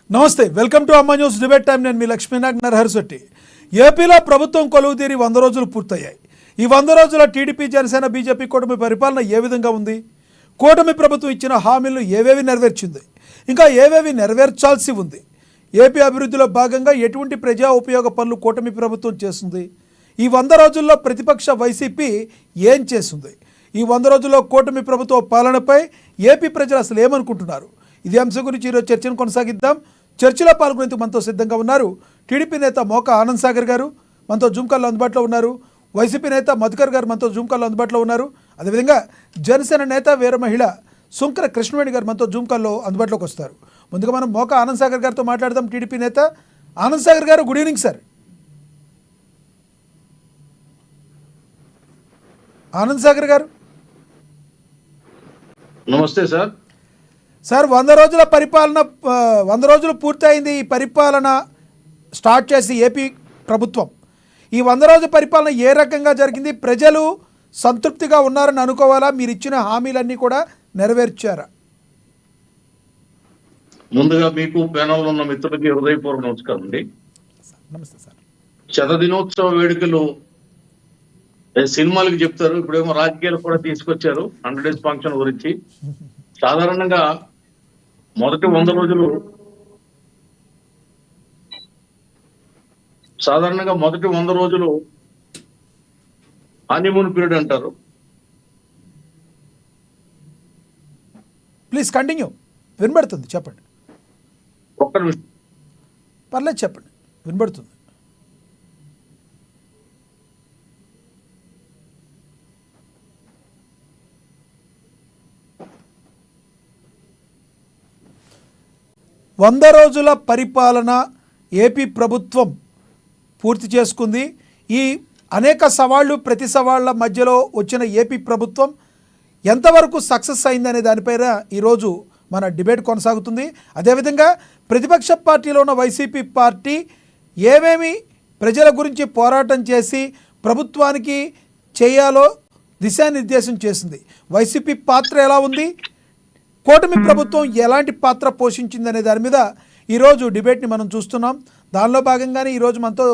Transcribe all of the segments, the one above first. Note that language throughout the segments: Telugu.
నమస్తే, వెల్కమ్ టు అమ్మా న్యూస్ డిబేట్ టైం. నేను మీ లక్ష్మీనాగ్ నరహరిశెట్టి. ఏపీలో ప్రభుత్వం కొలువుదీరి 100 రోజులు పూర్తయ్యాయి. ఈ 100 రోజుల టీడీపీ, జనసేన, బీజేపీ కూటమి పరిపాలన ఏ విధంగా ఉంది? కూటమి ప్రభుత్వం ఇచ్చిన హామీలను ఏవేవి నెరవేర్చింది? ఇంకా ఏవేవి నెరవేర్చాల్సి ఉంది? ఏపీ అభివృద్ధిలో భాగంగా ఎటువంటి ప్రజా ఉపయోగ పనులు కూటమి ప్రభుత్వం చేస్తుంది? ఈ 100 రోజుల్లో ప్రతిపక్ష వైసీపీ ఏం చేస్తుంది? ఈ 100 రోజుల్లో కూటమి ప్రభుత్వ పాలనపై ఏపీ ప్రజలు అసలు ఏమనుకుంటున్నారు? ఇది అంశం గురించి ఈరోజు చర్చను కొనసాగిద్దాం. చర్చలో పాల్గొనేందుకు మనతో సిద్ధంగా ఉన్నారు టీడీపీ నేత మోకా ఆనంద్ సాగర్ గారు, మనతో జూమ్ కాల్లో అందుబాటులో ఉన్నారు. వైసీపీ నేత మధుకర్ గారు మనతో జూమ్ కాల్లో అందుబాటులో ఉన్నారు. అదేవిధంగా జనసేన నేత వీర మహిళ సుంకర కృష్ణవేణి గారు మనతో జూమ్ కాల్లో అందుబాటులోకి వస్తారు. ముందుగా మనం మోకా ఆనంద్ సాగర్ గారితో మాట్లాడదాం. టీడీపీ నేత ఆనంద్ సాగర్ గారు, good evening sir. Anand Sagar గారు నమస్తే సార్. సార్, 100 రోజుల పరిపాలన 100 రోజులు పూర్తయింది. ఈ పరిపాలన స్టార్ట్ చేసి ఏపీ ప్రభుత్వం ఈ 100 రోజుల పరిపాలన ఏ రకంగా జరిగింది? ప్రజలు సంతృప్తిగా ఉన్నారని అనుకోవాలా? మీరు ఇచ్చిన హామీలన్నీ కూడా నెరవేర్చారా? ముందుగా మీకు ప్యానల్లో ఉన్న మిత్రులకి హృదయపూర్వక నమస్కారం అండి. నమస్తే సార్. శతదినోత్సవ వేడుకలు సినిమాలకు చెప్తారు, ఇప్పుడేమో రాజకీయాలు కూడా తీసుకొచ్చారు 100 డేస్ ఫంక్షన్ గురించి. సాధారణంగా మొదటి 100 రోజులు హనీమూన్ పీరియడ్ అంటారు. Please continue. వినబడుతుంది, చెప్పండి. ఒక్క నిమిషం. పర్లేదు, చెప్పండి, వినబడుతుంది. వంద రోజుల పరిపాలన ఏపీ ప్రభుత్వం పూర్తి చేసుకుంది. ఈ అనేక సవాళ్ళు, ప్రతి సవాళ్ళ మధ్యలో వచ్చిన ఏపీ ప్రభుత్వం ఎంతవరకు సక్సెస్ అయిందనే దానిపైన ఈరోజు మన డిబేట్ కొనసాగుతుంది. అదేవిధంగా ప్రతిపక్ష పార్టీలో ఉన్న వైసీపీ పార్టీ ఏమేమి ప్రజల గురించి పోరాటం చేసి ప్రభుత్వానికి చేయాలో దిశానిర్దేశం చేసింది, వైసీపీ పాత్ర ఎలా ఉంది, కూటమి ప్రభుత్వం ఎలాంటి పాత్ర పోషించిందనే దాని మీద ఈరోజు డిబేట్ని మనం చూస్తున్నాం. దానిలో భాగంగానే ఈరోజు మనతో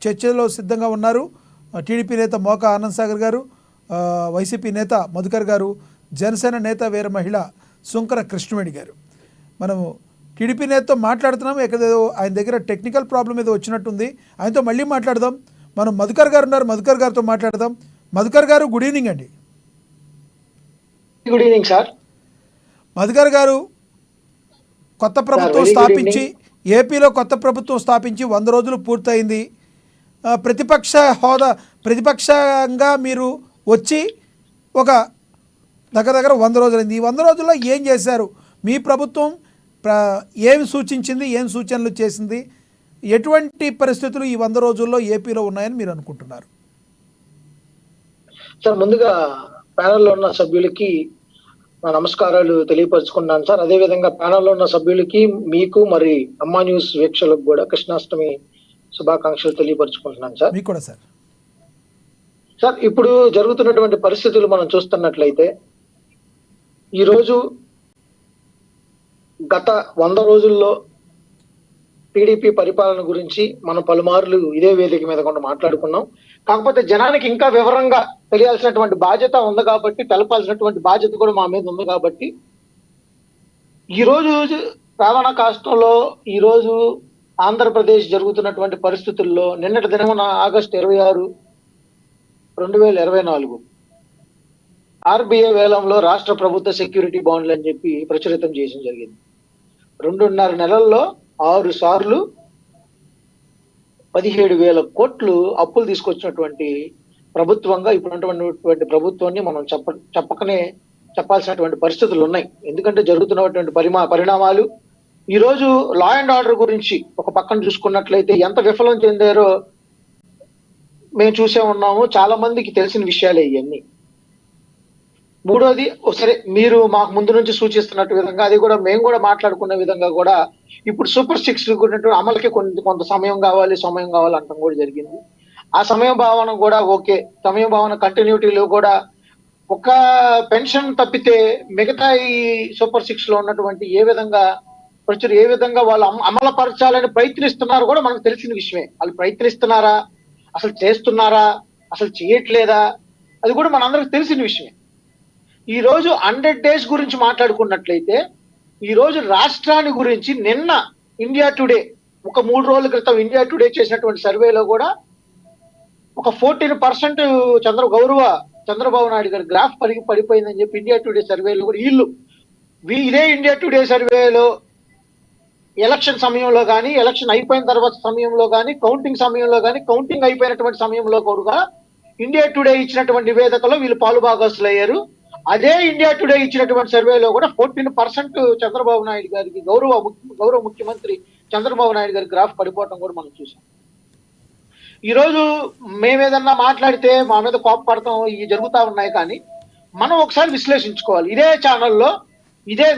చర్చలో సిద్ధంగా ఉన్నారు టీడీపీ నేత మోకా ఆనంద్ సాగర్ గారు, వైసీపీ నేత మధుకర్ గారు, జనసేన నేత వీర మహిళ సుంకర కృష్ణవేణి గారు. మనము టీడీపీ నేతతో మాట్లాడుతున్నాము. ఎక్కడేదో ఆయన దగ్గర టెక్నికల్ ప్రాబ్లం ఏదో వచ్చినట్టుంది. ఆయనతో మళ్ళీ మాట్లాడదాం. మనం మధుకర్ గారు ఉన్నారు, మధుకర్ గారితో మాట్లాడదాం. మధుకర్ గారు, గుడ్ ఈవినింగ్ అండి. Good evening sir. Madhukar garu, కొత్త ప్రభుత్వం స్థాపించి ఏపీలో కొత్త ప్రభుత్వం స్థాపించి 100 రోజులు పూర్తయింది. ప్రతిపక్షంగా మీరు వచ్చి ఒక దగ్గర 100 రోజులైంది. ఈ 100 రోజుల్లో ఏం చేశారు? మీ ప్రభుత్వం ఏమి సూచించింది, ఏం సూచనలు చేసింది? ఎటువంటి పరిస్థితులు ఈ 100 రోజుల్లో ఏపీలో ఉన్నాయని మీరు అనుకుంటున్నారు? సార్, ముందుగా ప్యానెల్లో ఉన్న సభ్యులకి నమస్కారాలు తెలియపరుచుకున్నాను సార్. అదేవిధంగా ప్యానెల్లో ఉన్న సభ్యులకి, మీకు, మరి అమ్మా న్యూస్ వీక్షకులకు కూడా కృష్ణాష్టమి శుభాకాంక్షలు తెలియపరుచుకుంటున్నాను సార్. మీకు కూడా సార్. సార్, ఇప్పుడు జరుగుతున్నటువంటి పరిస్థితులు మనం చూస్తున్నట్లయితే ఈరోజు గత 100 రోజుల్లో టీడీపీ పరిపాలన గురించి మనం పలుమార్లు ఇదే వేదిక మీద కూడా మాట్లాడుకున్నాం. కాకపోతే జనానికి ఇంకా వివరంగా తెలియాల్సినటువంటి బాధ్యత ఉంది కాబట్టి, తెలపాల్సినటువంటి బాధ్యత కూడా మా మీద ఉంది కాబట్టి ఈరోజు రావణ కాష్టంలో ఈరోజు ఆంధ్రప్రదేశ్ జరుగుతున్నటువంటి పరిస్థితుల్లో నిన్నటి దినమున ఆగస్టు 26, 2024 ఆర్బీఐ వేలంలో రాష్ట్ర ప్రభుత్వ సెక్యూరిటీ బాండ్లు అని చెప్పి ప్రచురితం చేయడం జరిగింది. 2.5 నెలల్లో 6 సార్లు 17,000 కోట్లు అప్పులు తీసుకొచ్చినటువంటి ప్రభుత్వంగా ఇప్పుడున్నటువంటి ప్రభుత్వాన్ని మనం చెప్పాల్సినటువంటి పరిస్థితులు ఉన్నాయి. ఎందుకంటే జరుగుతున్నటువంటి పరిణామాలు ఈరోజు లా అండ్ ఆర్డర్ గురించి ఒక పక్కన చూసుకున్నట్లయితే ఎంత విఫలం చెందారో మేము చూసే ఉన్నాము. చాలా మందికి తెలిసిన విషయాలే ఇవన్నీ. మూడోది, సరే మీరు మాకు ముందు నుంచి సూచిస్తున్నట్టు విధంగా అది కూడా మేము కూడా మాట్లాడుకునే విధంగా కూడా ఇప్పుడు సూపర్ 6 అమలుకి కొంత సమయం కావాలి అంటాం కూడా జరిగింది. ఆ సమయ భావన కూడా ఓకే. సమయ భావన కంటిన్యూటీలో కూడా ఒక పెన్షన్ తప్పితే మిగతా ఈ సూపర్ 6 లో ఉన్నటువంటి ఏ విధంగా ప్రచురు ఏ విధంగా వాళ్ళు అమలుపరచాలని ప్రయత్నిస్తున్నారో కూడా మనకు తెలిసిన విషయమే. వాళ్ళు ప్రయత్నిస్తున్నారా, అసలు చేస్తున్నారా, అసలు చేయట్లేదా, అది కూడా మనందరికి తెలిసిన విషయమే. ఈ రోజు 100 days గురించి మాట్లాడుకున్నట్లయితే, ఈ రోజు రాష్ట్రాన్ని గురించి నిన్న ఇండియా టుడే ఒక 3 రోజుల క్రితం ఇండియా టుడే చేసినటువంటి సర్వేలో కూడా ఒక 14% గౌరవ చంద్రబాబు నాయుడు గారి గ్రాఫ్ పడిపోయిందని చెప్పి ఇండియా టుడే సర్వేలో కూడా ఇదే ఇండియా టుడే సర్వేలో ఎలక్షన్ సమయంలో కానీ, ఎలక్షన్ అయిపోయిన తర్వాత సమయంలో కానీ, కౌంటింగ్ సమయంలో కానీ, కౌంటింగ్ అయిపోయినటువంటి సమయంలో కూడా ఇండియా టుడే ఇచ్చినటువంటి నివేదికలో వీళ్ళు పాలుభాగస్తులు అయ్యారు. అదే ఇండియా టుడే ఇచ్చినటువంటి సర్వేలో కూడా 14% చంద్రబాబు నాయుడు గారికి గౌరవ ముఖ్యమంత్రి చంద్రబాబు నాయుడు గారి గ్రాఫ్ పడిపోవటం కూడా మనం చూసాం. ఈ రోజు మేమేదన్నా మాట్లాడితే మా మీద కోపపడతాం, ఇవి జరుగుతా ఉన్నాయి. కానీ మనం ఒకసారి విశ్లేషించుకోవాలి. ఇదే ఛానల్లో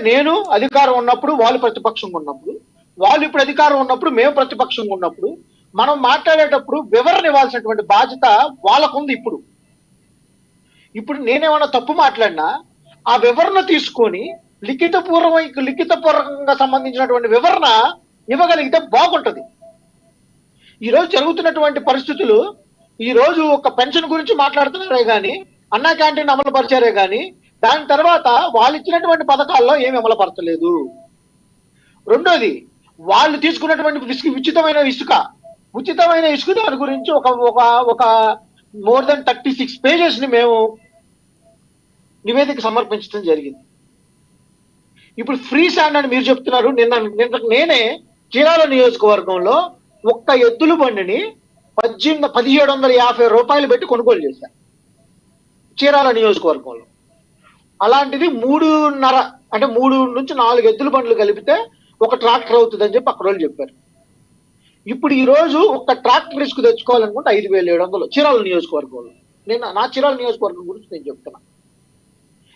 నేను అధికారం ఉన్నప్పుడు వాళ్ళు ప్రతిపక్షంగా ఉన్నప్పుడు, వాళ్ళు ఇప్పుడు అధికారం ఉన్నప్పుడు మేము ప్రతిపక్షంగా ఉన్నప్పుడు, మనం మాట్లాడేటప్పుడు వివరణ ఇవ్వాల్సినటువంటి బాధ్యత వాళ్ళకుంది. ఇప్పుడు నేనేమన్నా తప్పు మాట్లాడినా ఆ వివరణ తీసుకొని లిఖితపూర్వకంగా సంబంధించినటువంటి వివరణ ఇవ్వగలిగితే బాగుంటది. ఈ రోజు జరుగుతున్నటువంటి పరిస్థితులు, ఈ రోజు ఒక పెన్షన్ గురించి మాట్లాడుతున్నారే గాని, అన్నా క్యాంటీన్ అమలు పరిచారే గాని, దాని తర్వాత వాళ్ళు ఇచ్చినటువంటి పథకాల్లో ఏమి అమలుపరచలేదు. రెండోది, వాళ్ళు తీసుకున్నటువంటి ఉచితమైన ఇసుక దాని గురించి ఒక మోర్ దెన్ 36 pages ని మేము నివేదిక సమర్పించడం జరిగింది. ఇప్పుడు ఫ్రీ స్టాండ్ అని మీరు చెప్తున్నారు. నేనే చీరాల నియోజకవర్గంలో ఒక్క ఎద్దుల బండిని 1750 రూపాయలు పెట్టి కొనుగోలు చేశాను చీరాల నియోజకవర్గంలో. అలాంటిది 3.5 అంటే 3 నుంచి 4 ఎద్దుల బండ్లు కలిపితే ఒక ట్రాక్టర్ అవుతుందని చెప్పి అక్కడ వాళ్ళు చెప్పారు. ఇప్పుడు ఈ రోజు ఒక ట్రాక్టర్ ఇసుక తెచ్చుకోవాలనుకుంటే 5,700 చీరాల నియోజకవర్గంలో. నా చీరాల నియోజకవర్గం గురించి నేను చెప్తున్నా.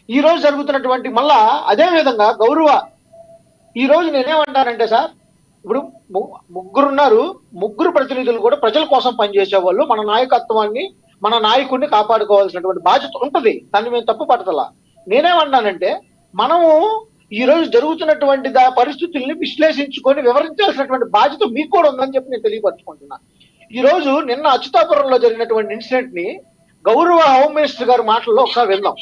ఈ రోజు జరుగుతున్నటువంటి మళ్ళా అదే విధంగా ఈ రోజు నేనేమంటానంటే సార్, ఇప్పుడు ముగ్గురు ప్రతినిధులు కూడా ప్రజల కోసం పనిచేసే వాళ్ళు. మన నాయకత్వాన్ని, మన నాయకుడిని కాపాడుకోవాల్సినటువంటి బాధ్యత ఉంటది. దాన్ని మేము తప్పు పడతలా. నేనేమన్నానంటే, మనము ఈ రోజు జరుగుతున్నటువంటి పరిస్థితుల్ని విశ్లేషించుకొని వివరించాల్సినటువంటి బాధ్యత మీకు కూడా ఉందని చెప్పి నేను తెలియపరచుకుంటున్నా. ఈ రోజు నిన్న అచ్యుతాపురంలో జరిగినటువంటి ఇన్సిడెంట్ ని గౌరవ హోమ్ మినిస్టర్ గారి మాటల్లో ఒకసారి విందాం.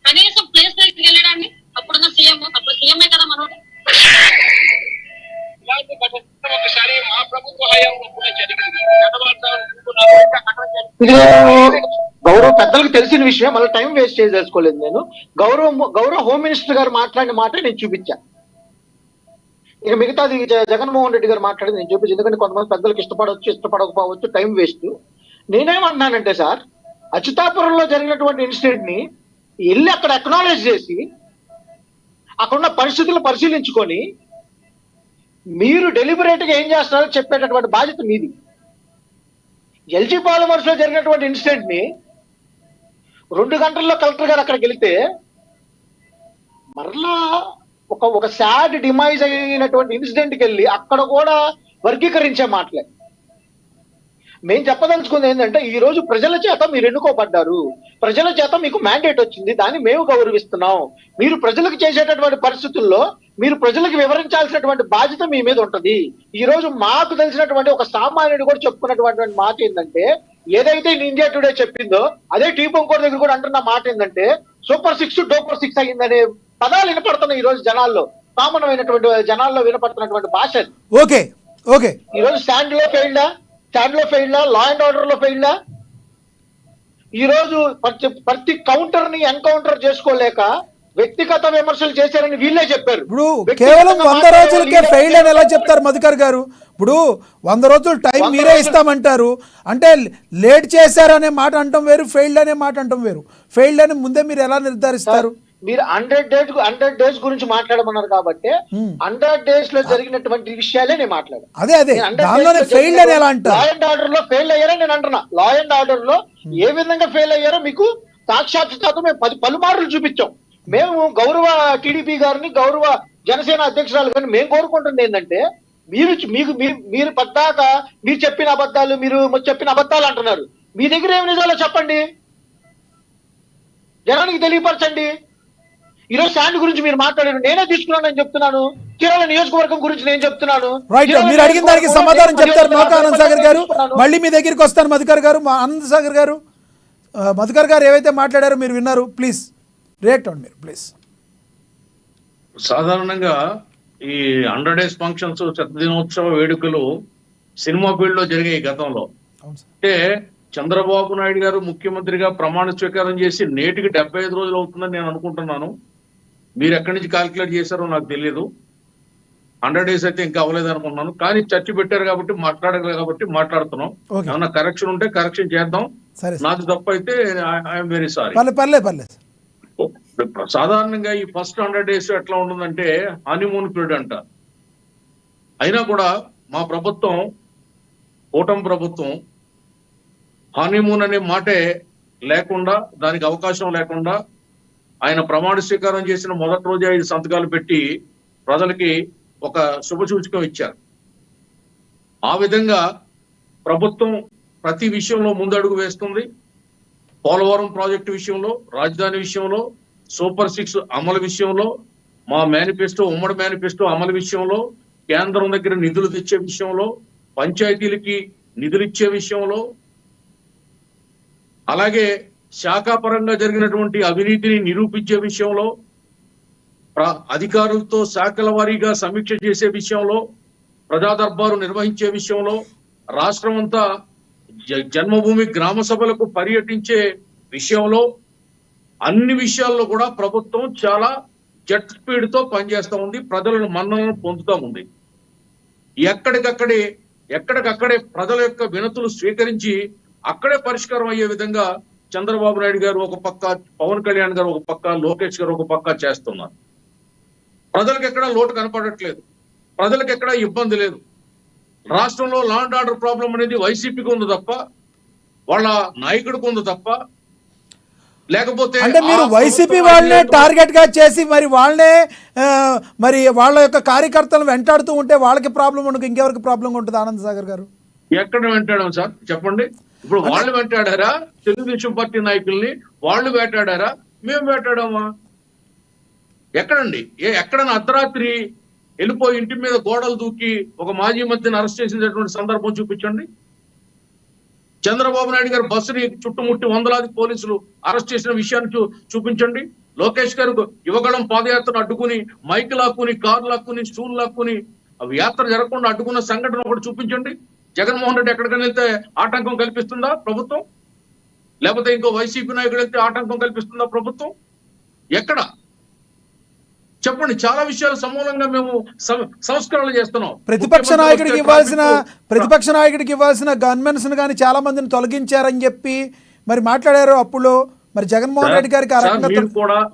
కనీసం ప్లేస్ దగ్గరికి వెళ్ళడానికి అప్పుడున్న సీఎం, అప్పుడు సీఎంఏ కదా మనోడు. ఒకసారి మా ప్రభుత్వ హయాంలో కూడా జరిగింది. గౌరవ పెద్దలకు తెలిసిన విషయం, మళ్ళీ టైం వేస్ట్ చేసుకోలేదు. నేను గౌరవ హోమ్ మినిస్టర్ గారు మాట్లాడిన మాట నేను చూపించా. ఇక మిగతాది జగన్మోహన్ రెడ్డి గారు మాట్లాడింది నేను చూపించాను. ఎందుకంటే కొంతమంది పెద్దలకు ఇష్టపడకపోవచ్చు, టైం వేస్ట్. నేనేమన్నానంటే సార్, అచ్యుతాపురంలో జరిగినటువంటి ఇన్సిడెంట్ ని వెళ్ళి అక్కడ అక్నాలెడ్జ్ చేసి అక్కడున్న పరిస్థితులను పరిశీలించుకొని మీరు డెలిబరేట్ గా ఏం చేస్తున్నారో చెప్పేటటువంటి బాధ్యత మీది. ఎల్జీ పాలిమర్స్ లో జరిగినటువంటి ఇన్సిడెంట్ ని 2 గంటల్లో కలెక్టర్ గారు అక్కడికి వెళితే మరలా ఒక సాడ్ డిమైజ్ అయినటువంటి ఇన్సిడెంట్ కి వెళ్ళి అక్కడ కూడా వర్గీకరించే మాటలే. మేము చెప్పదలుచుకుంది ఏంటంటే, ఈ రోజు ప్రజల చేత మీరు ఎన్నుకోబడ్డారు, ప్రజల చేత మీకు మ్యాండేట్ వచ్చింది, దాన్ని మేము గౌరవిస్తున్నాం. మీరు ప్రజలకు చేసేటటువంటి పరిస్థితుల్లో మీరు ప్రజలకు వివరించాల్సినటువంటి బాధ్యత మీ మీద ఉంటది. ఈ రోజు మాకు తెలిసినటువంటి ఒక సామాన్యుడు కూడా చెప్పుకున్నటువంటి మాట ఏంటంటే, ఏదైతే ఇండియా టుడే చెప్పిందో అదే టీపంకోర్ దగ్గర కూడా అంటున్న మాట ఏంటంటే, సూపర్ 6 డూపర్ 6 అయ్యిందనే పదాలు వినపడుతున్నాయి ఈ రోజు జనాల్లో, సామాన్యమైనటువంటి జనాల్లో వినపడుతున్నటువంటి భాష. ఓకే ఓకే ఈ రోజు స్టాండ్ లో ఫెయిల్డా, లా అండ్ ఆర్డర్ లో ఫెయిల్డా. ఈ రోజు ప్రతి కౌంటర్ ని ఎన్కౌంటర్ చేసుకోలేక వ్యక్తిగత విమర్శలు చేశారని వీళ్ళే చెప్పారు. ఇప్పుడు కేవలం 100 రోజులకే ఫెయిల్ అని ఎలా చెప్తారు మధుకర్ గారు? ఇప్పుడు 100 రోజులు టైం మీరే ఇస్తామంటారు, అంటే లేట్ చేశారనే మాట అంటాం వేరు, ఫెయిల్డ్ అనే మాట అంటాం వేరు. ఫెయిల్డ్ అని ముందే మీరు ఎలా నిర్ధారిస్తారు? మీరు 100 డేస్ గురించి మాట్లాడమన్నారు కాబట్టి 100 డేస్ లో జరిగినటువంటి విషయాలే నేను మాట్లాడాను. అదే దానిలోనే ఫెయిల్డ్ అని ఎలా అంటారు? లా అండ్ ఆర్డర్ లో ఫెయిల్ అయ్యారని నేను అంటున్నా. లా అండ్ ఆర్డర్ లో ఏ విధంగా ఫెయిల్ అయ్యారో మీకు సాక్షాత్తుతో మేము పలుమార్లు చూపించాం. మేము గౌరవ టీడీపీ గారిని, గౌరవ జనసేన అధ్యక్షురాలు గారిని మేము కోరుకుంటుంది ఏంటంటే, మీరు పద్దాక మీరు చెప్పిన అబద్ధాలు అంటున్నారు. మీ దగ్గర ఏమి నిజాలో చెప్పండి, జనానికి తెలియపరచండి. ఈరోజు శాండ్ గురించి మీరు మాట్లాడారు, నేనే తీసుకున్నానని చెప్తున్నాను. చీరాల నియోజకవర్గం గురించి నేను చెప్తున్నాను. రైట్, మీరు అడిగిన దానికి సమాధానం చెప్తారు నౌకా ఆనంద్ సాగర్ గారు. మళ్ళీ మీ దగ్గరికి వస్తాను మధుకర్ గారు. మా ఆనంద్ సాగర్ గారు, మధుకర్ గారు ఏవైతే మాట్లాడారో మీరు విన్నారు. ప్లీజ్ రియాక్ట్ అవ్వండి మీరు ప్లీజ్. సాధారణంగా ఈ 100 days ఫంక్షన్స్, దినోత్సవ వేడుకలు సినిమా ఫీల్డ్ లో జరిగాయి గతంలో. అవును సార్. అంటే చంద్రబాబు నాయుడు గారు ముఖ్యమంత్రిగా ప్రమాణ స్వీకారం చేసి నేటికి 75 రోజులు అవుతుందని నేను అనుకుంటున్నాను. మీరు ఎక్కడి నుంచి క్యాల్కులేట్ చేశారో నాకు తెలియదు. 100 days అయితే ఇంకా అవ్వలేదు అనుకున్నాను. కానీ చర్చ పెట్టారు కాబట్టి మాట్లాడగలరు కాబట్టి మాట్లాడుతున్నాం. Okay. ఏమన్నా కరెక్షన్ ఉంటే కరెక్షన్ చేద్దాం. సరే సార్. నాకు తప్పు అయితే ఐఎమ్ వెరీ సారీ. పర్లేదు. సాధారణంగా ఈ ఫస్ట్ 100 days ఎట్లా ఉంటుందంటే హనీమూన్ పీరియడ్ అంట. అయినా కూడా మా ప్రభుత్వం, కూటమి ప్రభుత్వం, హనీమూన్ అనే మాటే లేకుండా, దానికి అవకాశం లేకుండా ఆయన ప్రమాణ స్వీకారం చేసిన మొదటి రోజే 5 సంతకాలు పెట్టి ప్రజలకి ఒక శుభసూచకం ఇచ్చారు. ఆ విధంగా ప్రభుత్వం ప్రతి విషయంలో ముందడుగు వేస్తుంది. పోలవరం ప్రాజెక్టు విషయంలో, రాజధాని విషయంలో, సూపర్ 6 అమలు విషయంలో, మా మేనిఫెస్టో, ఉమ్మడి మేనిఫెస్టో అమలు విషయంలో, కేంద్రం దగ్గర నిధులు తెచ్చే విషయంలో, పంచాయతీలకి నిధులు ఇచ్చే విషయంలో, అలాగే శాఖాపరంగా జరిగినటువంటి అవినీతిని నిరూపించే విషయంలో, అధికారులతో శాఖల వారీగా సమీక్ష చేసే విషయంలో, ప్రజా దర్బారు నిర్వహించే విషయంలో, రాష్ట్రం అంతా జన్మభూమి గ్రామ సభలకు పర్యటించే విషయంలో, అన్ని విషయాల్లో కూడా ప్రభుత్వం చాలా జెట్ స్పీడ్ తో పనిచేస్తా ఉంది. ప్రజలను మన్ననలు పొందుతూ ఉంది. ఎక్కడికక్కడే ప్రజల యొక్క వినతులు స్వీకరించి అక్కడే పరిష్కారం అయ్యే విధంగా చంద్రబాబు నాయుడు గారు ఒక పక్క, పవన్ కళ్యాణ్ గారు ఒక పక్క, లోకేష్ గారు ఒక పక్క చేస్తున్నారు. ప్రజలకు ఎక్కడా లోటు కనపడట్లేదు, ప్రజలకు ఎక్కడా ఇబ్బంది లేదు. రాష్ట్రంలో లా అండ్ ఆర్డర్ ప్రాబ్లం అనేది వైసీపీకి ఉంది తప్ప, వాళ్ళ నాయకుడికి ఉంది తప్ప, లేకపోతే అంటే మీరు వైసీపీ వాళ్ళనే టార్గెట్ గా చేసి మరి వాళ్ళనే మరి వాళ్ళ యొక్క కార్యకర్తలను వెంటాడుతూ ఉంటే వాళ్ళకి ప్రాబ్లం ఉండదు, ఇంకెవరికి ప్రాబ్లం ఉంటుంది? ఆనంద్ సాగర్ గారు ఎక్కడ వెంటాడాం సార్ చెప్పండి? ఇప్పుడు వాళ్ళు వెంటాడారా? తెలుగుదేశం పార్టీ నాయకుల్ని వాళ్ళు వేటాడారా? మేము వేటాడామా? ఎక్కడండి? ఎక్కడన్నా అర్ధరాత్రి వెళ్ళిపోయి ఇంటి మీద గోడలు దూకి ఒక మాజీ మంత్రిని అరెస్ట్ చేసినటువంటి సందర్భం చూపించండి. చంద్రబాబు నాయుడు గారు బస్సుని చుట్టుముట్టి వందలాది పోలీసులు అరెస్ట్ చేసిన విషయాన్ని చూపించండి. లోకేష్ గారు యువగళం పాదయాత్రను అడ్డుకుని మైక్ లాక్కుని, కారు లాక్కుని, స్టూల్ లాక్కుని అవి యాత్ర జరగకుండా అడ్డుకున్న సంఘటన ఒకటి చూపించండి. జగన్మోహన్ రెడ్డి ఎక్కడికైనా వెళ్తే ఆటంకం కల్పిస్తుందా ప్రభుత్వం? లేకపోతే ఇంకో వైసీపీ నాయకుడు వెళ్తే ఆటంకం కల్పిస్తుందా ప్రభుత్వం? ఎక్కడ చెప్పండి? చాలా విషయాలు సమూలంగా మేము సంస్కరణలు చేస్తున్నాం. ప్రతిపక్ష నాయకుడికి ఇవ్వాల్సిన గన్మెన్స్ కానీ చాలా మందిని తొలగించారని చెప్పి మరి మాట్లాడారు అప్పుడు. మరి జగన్మోహన్ రెడ్డి గారికి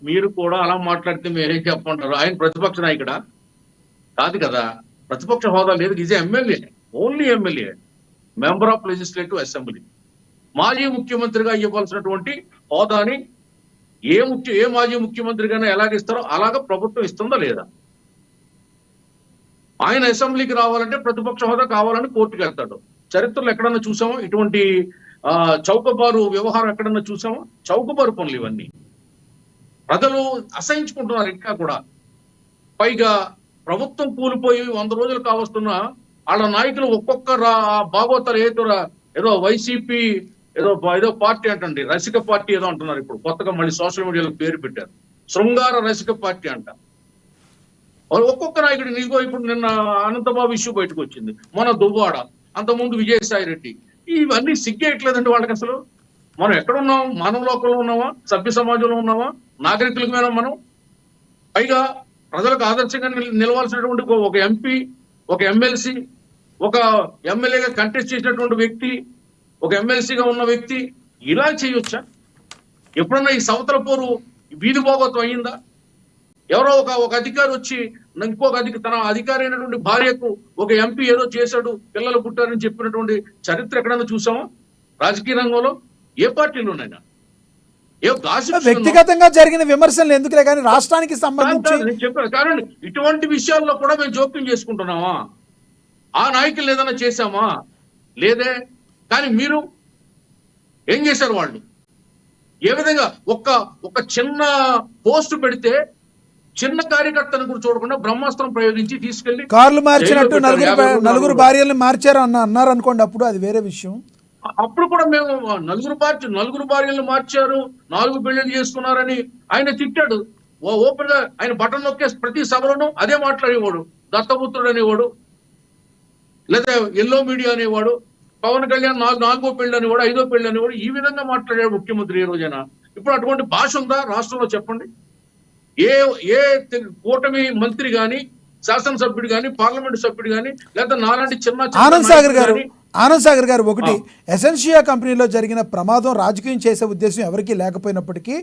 మీరు కూడా అలా మాట్లాడితే మీరేం చెప్పంటారు? ఆయన ప్రతిపక్ష నాయకుడా? కాదు కదా, ప్రతిపక్ష హోదా లేదు. Is MLA, only MLA, member of legislative assembly. మాజీ ముఖ్యమంత్రిగా ఇవ్వాల్సినటువంటి హోదాని ఏ మాజీ ముఖ్యమంత్రిగానే ఎలాగిస్తారో అలాగా ప్రభుత్వం ఇస్తుందా లేదా? ఆయన అసెంబ్లీకి రావాలంటే ప్రతిపక్ష హోదా కావాలని కోర్టుకు వెళ్తాడు. చరిత్రలో ఎక్కడన్నా చూసామా ఇటువంటి చౌకబారు వ్యవహారం? ఎక్కడన్నా చూసామా? చౌకబారు పనులు ఇవన్నీ. ప్రజలు అసహించుకుంటున్నారు ఇంకా కూడా. పైగా ప్రభుత్వం కూలిపోయి 100 రోజులు కావస్తున్నా వాళ్ళ నాయకులు ఒక్కొక్క బాగోతారు. ఏదో వైసీపీ ఏదో పార్టీ అంటండి, రసిక పార్టీ ఏదో అంటున్నారు. ఇప్పుడు కొత్తగా మళ్ళీ సోషల్ మీడియాలో పేరు పెట్టారు, శృంగార రసిక పార్టీ అంట. ఒక్కొక్క నాయకుడు నీకో ఇప్పుడు నిన్న అనంతబాబు ఇష్యూ బయటకు వచ్చింది, మన దువ్వాడ, అంతకుముందు విజయసాయి రెడ్డి. ఇవన్నీ సిగ్గేయట్లేదండి వాళ్ళకి అసలు. మనం ఎక్కడున్నాం? మానవ లోకంలో ఉన్నామా? సభ్య సమాజంలో ఉన్నామా? నాగరికులమైనా మనం? పైగా ప్రజలకు ఆదర్శంగా నిలవాల్సినటువంటి ఒక ఎంపీ, ఒక ఎమ్మెల్సీ, ఒక ఎమ్మెల్యేగా కంటెస్ట్ చేసినటువంటి వ్యక్తి, ఒక ఎమ్మెల్సీగా ఉన్న వ్యక్తి ఇలా చేయొచ్చా? ఎప్పుడన్నా ఈ సవతల పోరు వీధి భోగత్వం అయ్యిందా? ఎవరో ఒక అధికారి వచ్చి ఇంకొక తన అధికారి అయినటువంటి భార్యకు ఒక ఎంపీ ఏదో చేశాడు, పిల్లలు పుట్టారని చెప్పినటువంటి చరిత్ర ఎక్కడన్నా చూసామా రాజకీయ రంగంలో? ఏ పార్టీలోనైనా? వ్యక్తిగతంగా జరిగిన విమర్శలు ఎందుకులే కానీ రాష్ట్రానికి సంబంధించి చెప్పాను. కానీ ఇటువంటి విషయాల్లో కూడా మేము జోక్యం చేసుకుంటున్నామా? ఆ నాయకులు ఏదైనా చేశామా? లేదే. కానీ మీరు ఏం చేశారు వాళ్ళు? ఏ విధంగా ఒక చిన్న పోస్ట్ పెడితే చిన్న కార్యకర్తను కూడా చూడకుండా బ్రహ్మాస్త్రం ప్రయోగించి తీసుకెళ్లి కార్లు మార్చినట్టు నలుగురు భార్యల్ని మార్చారు అన్నారు అనుకోండి, అప్పుడు అది వేరే విషయం. అప్పుడు కూడా మేము నలుగురు భార్యలను మార్చారు, 4 పెళ్లిళ్ళు చేసుకున్నారని ఆయన తిట్టాడు. ఓపెన్ గా ఆయన బటన్ నొక్కే ప్రతి సభలోనూ అదే మాట్లాడేవాడు. దత్తపుత్రుడు అనేవాడు, లేదా ఎల్లో మీడియా అనేవాడు, పవన్ కళ్యాణ్ 4వ పెళ్లి అనేవాడు, 5వ పెళ్లి అనేవాడు. ఈ విధంగా మాట్లాడాడు ముఖ్యమంత్రి ఈ రోజైనా. ఇప్పుడు అటువంటి భాష ఉందా రాష్ట్రంలో చెప్పండి? ఏ కూటమి మంత్రి గాని, శాసనసభ్యుడు గాని, పార్లమెంట్ సభ్యుడు గాని, లేదా నాలాంటి చిన్న ఆనంద్ సాగర్ గారు ఒకటి, ఎసెన్షియా కంపెనీలో జరిగిన ప్రమాదం రాజకీయం చేసే ఉద్దేశం ఎవరికీ లేకపోయినప్పటికీ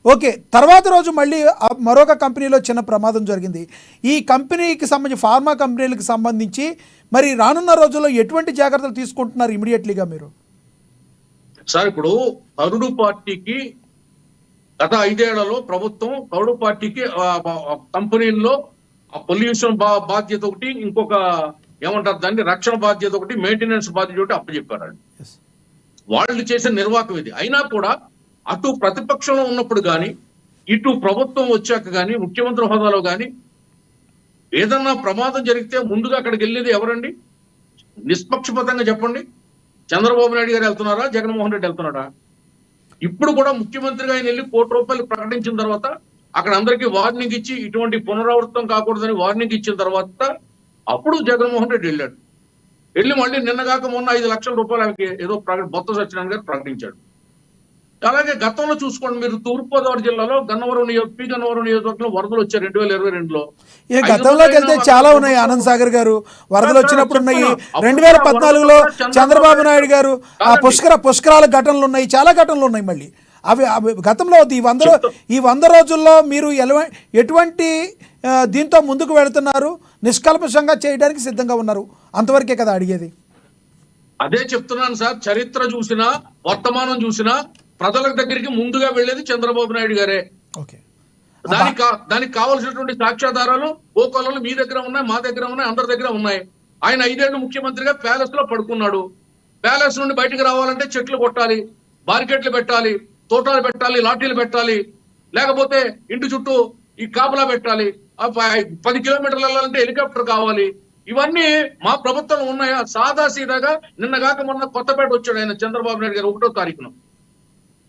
ఓకే, తర్వాత రోజు మళ్ళీ మరొక కంపెనీలో చిన్న ప్రమాదం జరిగింది. ఈ కంపెనీకి సంబంధించి ఫార్మా కంపెనీలకు సంబంధించి మరి రానున్న రోజుల్లో ఎటువంటి జాగ్రత్తలు తీసుకుంటున్నారు ఇమీడియట్లీగా మీరు? సార్, ఇప్పుడు తరుడు పార్టీకి గత 5 ఏళ్లలో ప్రభుత్వం తరుడు పార్టీకి కంపెనీల్లో పొల్యూషన్ బాధ్యత ఒకటి, ఇంకొక ఏమంటారు దాన్ని, రక్షణ బాధ్యత ఒకటి, మెయింటెనెన్స్ బాధ్యత ఒకటి అప్పచెప్పారు. వాళ్ళు చేసే నిర్వాహకం ఇది. అయినా కూడా అటు ప్రతిపక్షంలో ఉన్నప్పుడు కానీ, ఇటు ప్రభుత్వం వచ్చాక కానీ, ముఖ్యమంత్రి హోదాలో కానీ ఏదన్నా ప్రమాదం జరిగితే ముందుగా అక్కడికి వెళ్ళేది ఎవరండి? నిష్పక్షపాతంగా చెప్పండి. చంద్రబాబు నాయుడు గారు వెళ్తున్నారా, జగన్మోహన్ రెడ్డి వెళ్తున్నారా? ఇప్పుడు కూడా ముఖ్యమంత్రిగా ఆయన వెళ్ళి 1 కోటి రూపాయలు ప్రకటించిన తర్వాత అక్కడ అందరికీ వార్నింగ్ ఇచ్చి ఇటువంటి పునరావృతం కాకూడదని వార్నింగ్ ఇచ్చిన తర్వాత అప్పుడు జగన్మోహన్ రెడ్డి వెళ్ళి మళ్ళీ నిన్నగాక మొన్న 5 లక్షల రూపాయలు ఆయనకి ఏదో బొత్స సత్యనారాయణ గారు ప్రకటించాడు. అలాగే గతంలో చూసుకోండి మీరు, తూర్పుగోదావరి జిల్లాలో గన్నవరం నియోజకవర్గంలో వరదలు వచ్చాయి 2022లో. గతంలోకి వెళ్తే చాలా ఉన్నాయి ఆనంద్ సాగర్ గారు, వరదలు వచ్చినప్పుడు ఉన్నాయి. 2014లో చంద్రబాబు నాయుడు గారు ఆ పుష్కరాల ఘటనలు ఉన్నాయి, చాలా ఘటనలు ఉన్నాయి. మళ్ళీ అవి గతంలో ఈ 100 రోజుల్లో మీరు ఎటువంటి దీంతో ముందుకు వెళుతున్నారు? నిష్కల్మషంగా చేయడానికి సిద్ధంగా ఉన్నారు, అంతవరకే కదా అడిగేది. అదే చెప్తున్నాను సార్, చరిత్ర చూసినా వర్తమానం చూసినా ప్రజల దగ్గరికి ముందుగా వెళ్లేది చంద్రబాబు నాయుడు గారే. దానికి కావాల్సినటువంటి సాక్ష్యాధారాలు ఓకొల్లలు మీ దగ్గర ఉన్నాయి, మా దగ్గర ఉన్నాయి, అందరి దగ్గర ఉన్నాయి. ఆయన 5 ఏళ్లు ముఖ్యమంత్రిగా ప్యాలెస్ లో పడుకున్నాడు. ప్యాలెస్ నుండి బయటకు రావాలంటే చెట్లు కొట్టాలి, బారికెట్లు పెట్టాలి, తోటాలు పెట్టాలి, లాఠీలు పెట్టాలి, లేకపోతే ఇంటి చుట్టూ ఈ కాపలా పెట్టాలి, 10 కిలోమీటర్లు వెళ్ళాలంటే హెలికాప్టర్ కావాలి. ఇవన్నీ మా ప్రభుత్వం ఉన్నాయా? సాదా సీదాగా నిన్నగాక మొన్న కొత్తపేట వచ్చాడు ఆయన చంద్రబాబు నాయుడు గారు 1వ తారీఖున.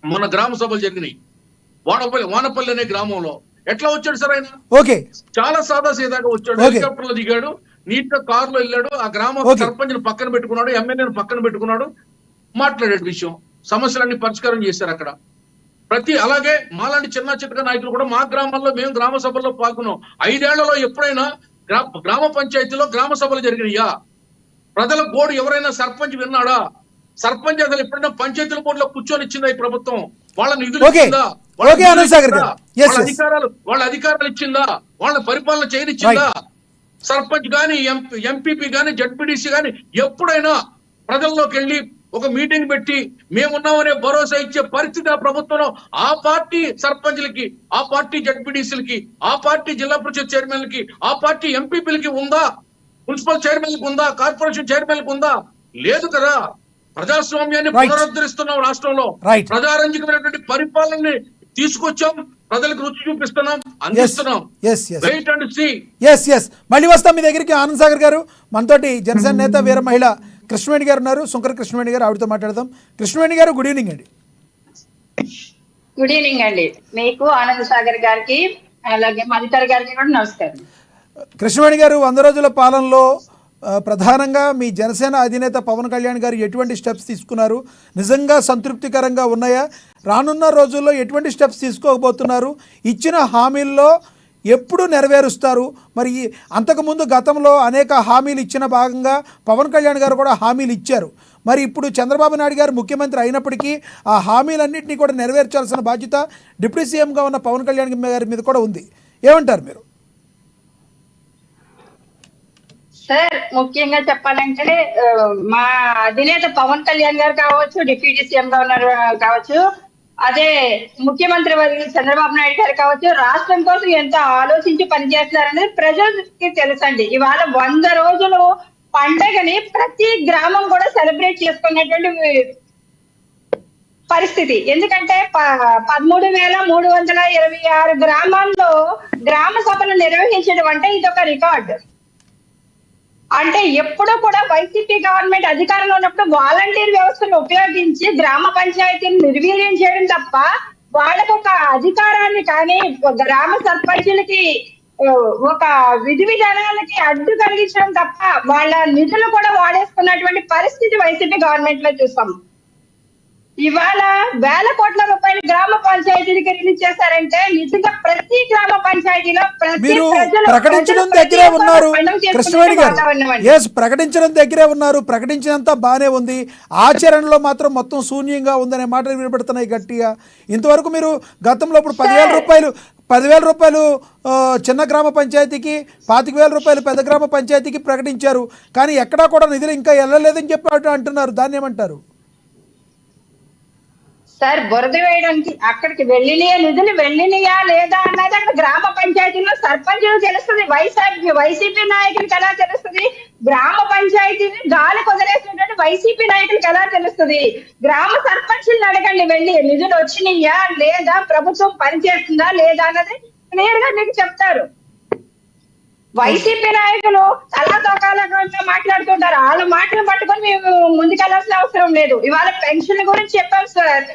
మన గ్రామ సభలు జరిగినాయి వానపల్లి అనే గ్రామంలో. ఎట్లా వచ్చాడు సార్ ఆయన? ఓకే, చాలా సాదా సీదాగా వచ్చాడు, హెలికాప్టర్ లో దిగాడు, నీట్ గా కారులో వెళ్ళాడు, ఆ గ్రామ సర్పంచ్ పక్కన పెట్టుకున్నాడు, ఎమ్మెల్యేని పక్కన పెట్టుకున్నాడు, మాట్లాడాడు విషయం, సమస్యలన్నీ పరిష్కారం చేశారు అక్కడ. అలాగే మాలాంటి చిన్న చిన్న నాయకులు కూడా మా గ్రామాల్లో మేము గ్రామ సభల్లో పాల్గొన్నాం. 5 ఏళ్లలో ఎప్పుడైనా గ్రామ పంచాయతీలో గ్రామ సభలు జరిగినాయా? ప్రజల గోడు ఎవరైనా సర్పంచ్ విన్నాడా? సర్పంచ్ అసలు ఎప్పుడైనా పంచాయతీల బోర్డులో కూర్చొని ఇచ్చిందా ఈ ప్రభుత్వం? వాళ్ళ నిధులు ఇచ్చిందా? వాళ్ళ అధికారాలు ఇచ్చిందా? వాళ్ళ పరిపాలన చేయనిచ్చిందా? సర్పంచ్ గాని, ఎంపీపీ గాని, జడ్పీడీసీ గాని ఎప్పుడైనా ప్రజల్లోకి వెళ్ళి ఒక మీటింగ్ పెట్టి మేమున్నామనే భరోసా ఇచ్చే పరిస్థితి ఆ ప్రభుత్వంలో ఆ పార్టీ సర్పంచ్లకి, ఆ పార్టీ జడ్పీడీసీలకి, ఆ పార్టీ జిల్లా పరిషత్ చైర్మన్లకి, ఆ పార్టీ ఎంపీపీలకి ఉందా? మున్సిపల్ చైర్మన్లకు ఉందా? కార్పొరేషన్ చైర్మన్లకు ఉందా? లేదు కదా. ప్రజాస్వామ్యాన్ని పునరుద్ధరిస్తున్నాం రాష్ట్రంలో, ప్రజారంజకమైనటువంటి పరిపాలనని తీసుకొచ్చాం, ప్రజలకు రుచి చూపిస్తున్నాం, అందిస్తున్నాం. Wait and see. మళ్ళీ వస్తాం మీ దగ్గరికి ఆనంద్ సాగర్ గారు. మనతోటి జనసేన నేత వీర మహిళ కృష్ణవేణి గారు ఉన్నారు, శంకర కృష్ణవేణి గారు, ఆవిడతో మాట్లాడదాం. కృష్ణవేణి గారు, గుడ్ ఈవినింగ్ అండి. గుడ్ ఈవినింగ్ అండి. మీకు ఆనంద్ సాగర్ గారికి అలాగే మధుకర్ గారికి కూడా నమస్కారం. కృష్ణవేణి గారు, 100 రోజుల పాలనలో ప్రధానంగా మీ జనసేన అధినేత పవన్ కళ్యాణ్ గారు ఎటువంటి స్టెప్స్ తీసుకున్నారు? నిజంగా సంతృప్తికరంగా ఉన్నాయా? రానున్న రోజుల్లో ఎటువంటి స్టెప్స్ తీసుకోబోతున్నారు? ఇచ్చిన హామీల్లో ఎప్పుడు నెరవేరుస్తారు? మరి అంతకుముందు గతంలో అనేక హామీలు ఇచ్చిన భాగంగా పవన్ కళ్యాణ్ గారు కూడా హామీలు ఇచ్చారు. మరి ఇప్పుడు చంద్రబాబు నాయుడు గారు ముఖ్యమంత్రి అయినప్పటికీ ఆ హామీలన్నింటినీ కూడా నెరవేర్చాల్సిన బాధ్యత డిప్యూటీ సీఎంగా ఉన్న పవన్ కళ్యాణ్ గారి మీద కూడా ఉంది. ఏమంటారు మీరు? సార్, ముఖ్యంగా చెప్పాలంటే మా అధినేత పవన్ కళ్యాణ్ గారు కావచ్చు, డిప్యూటీ సీఎం గా ఉన్నారు కావచ్చు, అదే ముఖ్యమంత్రి వర్గ చంద్రబాబు నాయుడు గారు కావచ్చు, రాష్ట్రం కోసం ఎంత ఆలోచించి పనిచేస్తున్నారనేది ప్రజలకి తెలుసండి. ఇవాళ 100 రోజులు పండగని ప్రతి గ్రామం కూడా సెలబ్రేట్ చేసుకున్నటువంటి పరిస్థితి. ఎందుకంటే 13,326 గ్రామాల్లో గ్రామ సభలు నిర్వహించడం అంటే ఇది ఒక రికార్డ్. అంటే ఎప్పుడూ కూడా వైసీపీ గవర్నమెంట్ అధికారంలో ఉన్నప్పుడు వాలంటీర్ వ్యవస్థను ఉపయోగించి గ్రామ పంచాయతీని నిర్వీర్యం చేయడం తప్ప వాళ్ళకు ఒక అధికారాన్ని కానీ గ్రామ సర్పంచులకి ఒక విధి విధానాలకి అడ్డు కలిగించడం తప్ప వాళ్ళ నిధులు కూడా వాడేసుకున్నటువంటి పరిస్థితి వైసీపీ గవర్నమెంట్ లో చూస్తాం. ఇవాళ వేల కోట్ల రూపాయలు గ్రామ పంచాయతీలకి రిలీజ్ చేశారంటే నిజంగా ప్రతి గ్రామ పంచాయతీలో మీరు ప్రకటించడం దగ్గరే ఉన్నారు కృష్ణవేణి గారు. ఎస్, ప్రకటించడం దగ్గరే ఉన్నారు, ప్రకటించినంత బాగానే ఉంది, ఆచరణలో మాత్రం మొత్తం శూన్యంగా ఉందనే మాటలు వినబడుతున్నాయి గట్టిగా. ఇంతవరకు మీరు గతంలో ఇప్పుడు 10,000 రూపాయలు చిన్న గ్రామ పంచాయతీకి, 25,000 రూపాయలు పెద్ద గ్రామ పంచాయతీకి ప్రకటించారు, కానీ ఎక్కడా కూడా నిధులు ఇంకా వెళ్ళలేదని చెప్పి అంటున్నారు. దాన్ని ఏమంటారు సార్? బురద వేయడానికి అక్కడికి వెళ్ళినయా నిధులు వెళ్ళినయా లేదా అన్నది అక్కడ గ్రామ పంచాయతీలో సర్పంచులు తెలుస్తుంది, వైసీపీ నాయకులకి ఎలా తెలుస్తుంది? గ్రామ పంచాయతీని గాలి కుదిరేసినటువంటి వైసీపీ నాయకులకి ఎలా తెలుస్తుంది? గ్రామ సర్పంచులను అడగండి వెళ్ళి, నిధులు వచ్చినాయా లేదా, ప్రభుత్వం పనిచేస్తుందా లేదా అన్నది క్లియర్ గా మీకు చెప్తారు. వైసీపీ నాయకులు తలా తోకాలుగా మాట్లాడుతుంటారు, వాళ్ళ మాటలు పట్టుకొని మేము ముందుకెళ్లాల్సిన అవసరం లేదు. ఇవాళ పెన్షన్ గురించి చెప్పాం సార్.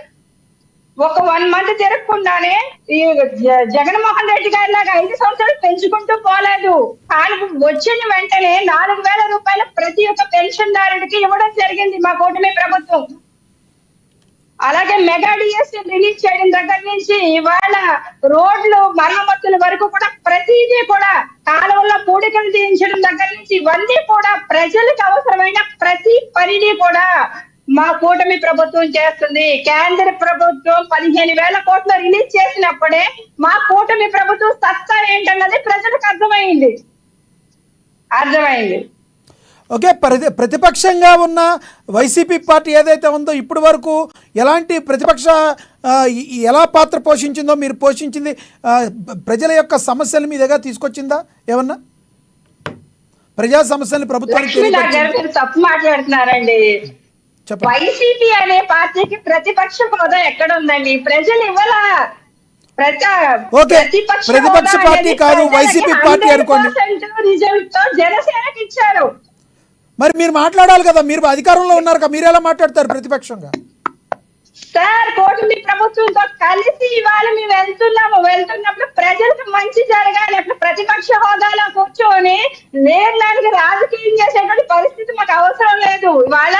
ఒక 1 మంత్ తిరగకుండానే ఈ జగన్మోహన్ రెడ్డి గారి లాగా 5 సంవత్సరాలు పెంచుకుంటూ పోలేదు. కానీ వచ్చిన వెంటనే 4,000 రూపాయలు ప్రతి ఒక్క పెన్షన్ దారుడికి ఇవ్వడం జరిగింది మా కూటమి ప్రభుత్వం. అలాగే మెగా డిఎస్సీ రిలీజ్ చేయడం దగ్గర నుంచి ఇవాళ రోడ్లు మరమ్మతుల వరకు కూడా ప్రతిదీ కూడా, కాలువల్లో పూడికలు తీయించడం దగ్గర నుంచి ఇవన్నీ కూడా ప్రజలకు అవసరమైన ప్రతి పనిని కూడా మా కూటమి ప్రభుత్వం చేస్తుంది. కేంద్ర ప్రభుత్వం 15,000 కోట్లు రిలీజ్ చేసినప్పుడే మా కూటమి ప్రభుత్వం సత్తా ఏంటన్నది ప్రజలకు అర్థమైంది. ఓకే, ప్రతిపక్షంగా ఉన్న వైసీపీ పార్టీ ఏదైతే ఉందో ఇప్పటి వరకు ఎలాంటి ఎలా పాత్ర పోషించిందో, మీరు పోషించింది ప్రజల యొక్క సమస్యల మీదుగా తీసుకొచ్చిందా? ఏమన్నా ప్రజా సమస్యల్ని ప్రభుత్వానికి తప్పు మాట్లాడుతున్నారండి. వైసీపీ అనే పార్టీకి ప్రతిపక్ష హోదా ఎక్కడ ఉందండి? ప్రజలు ఇవ్వాల. ప్రతిపక్ష పార్టీ కాదు, వైసీపీ పార్టీ అనుకోండి. జనసేనకి ఇచ్చారు. మరి మీరు మాట్లాడాలి కదా, మీరు అధికారంలో ఉన్నారు కదా, మీరు ఎలా మాట్లాడతారు ప్రతిపక్షంగా? సార్, కూటమి ప్రభుత్వంతో కలిసి ఇవాళ మేము వెళ్తున్నప్పుడు ప్రజలకు మంచి జరగాలి. అప్పుడు ప్రతిపక్ష హోదాలో కూర్చొని లేడానికి రాజకీయం చేసేటువంటి పరిస్థితి మాకు అవసరం లేదు. ఇవాళ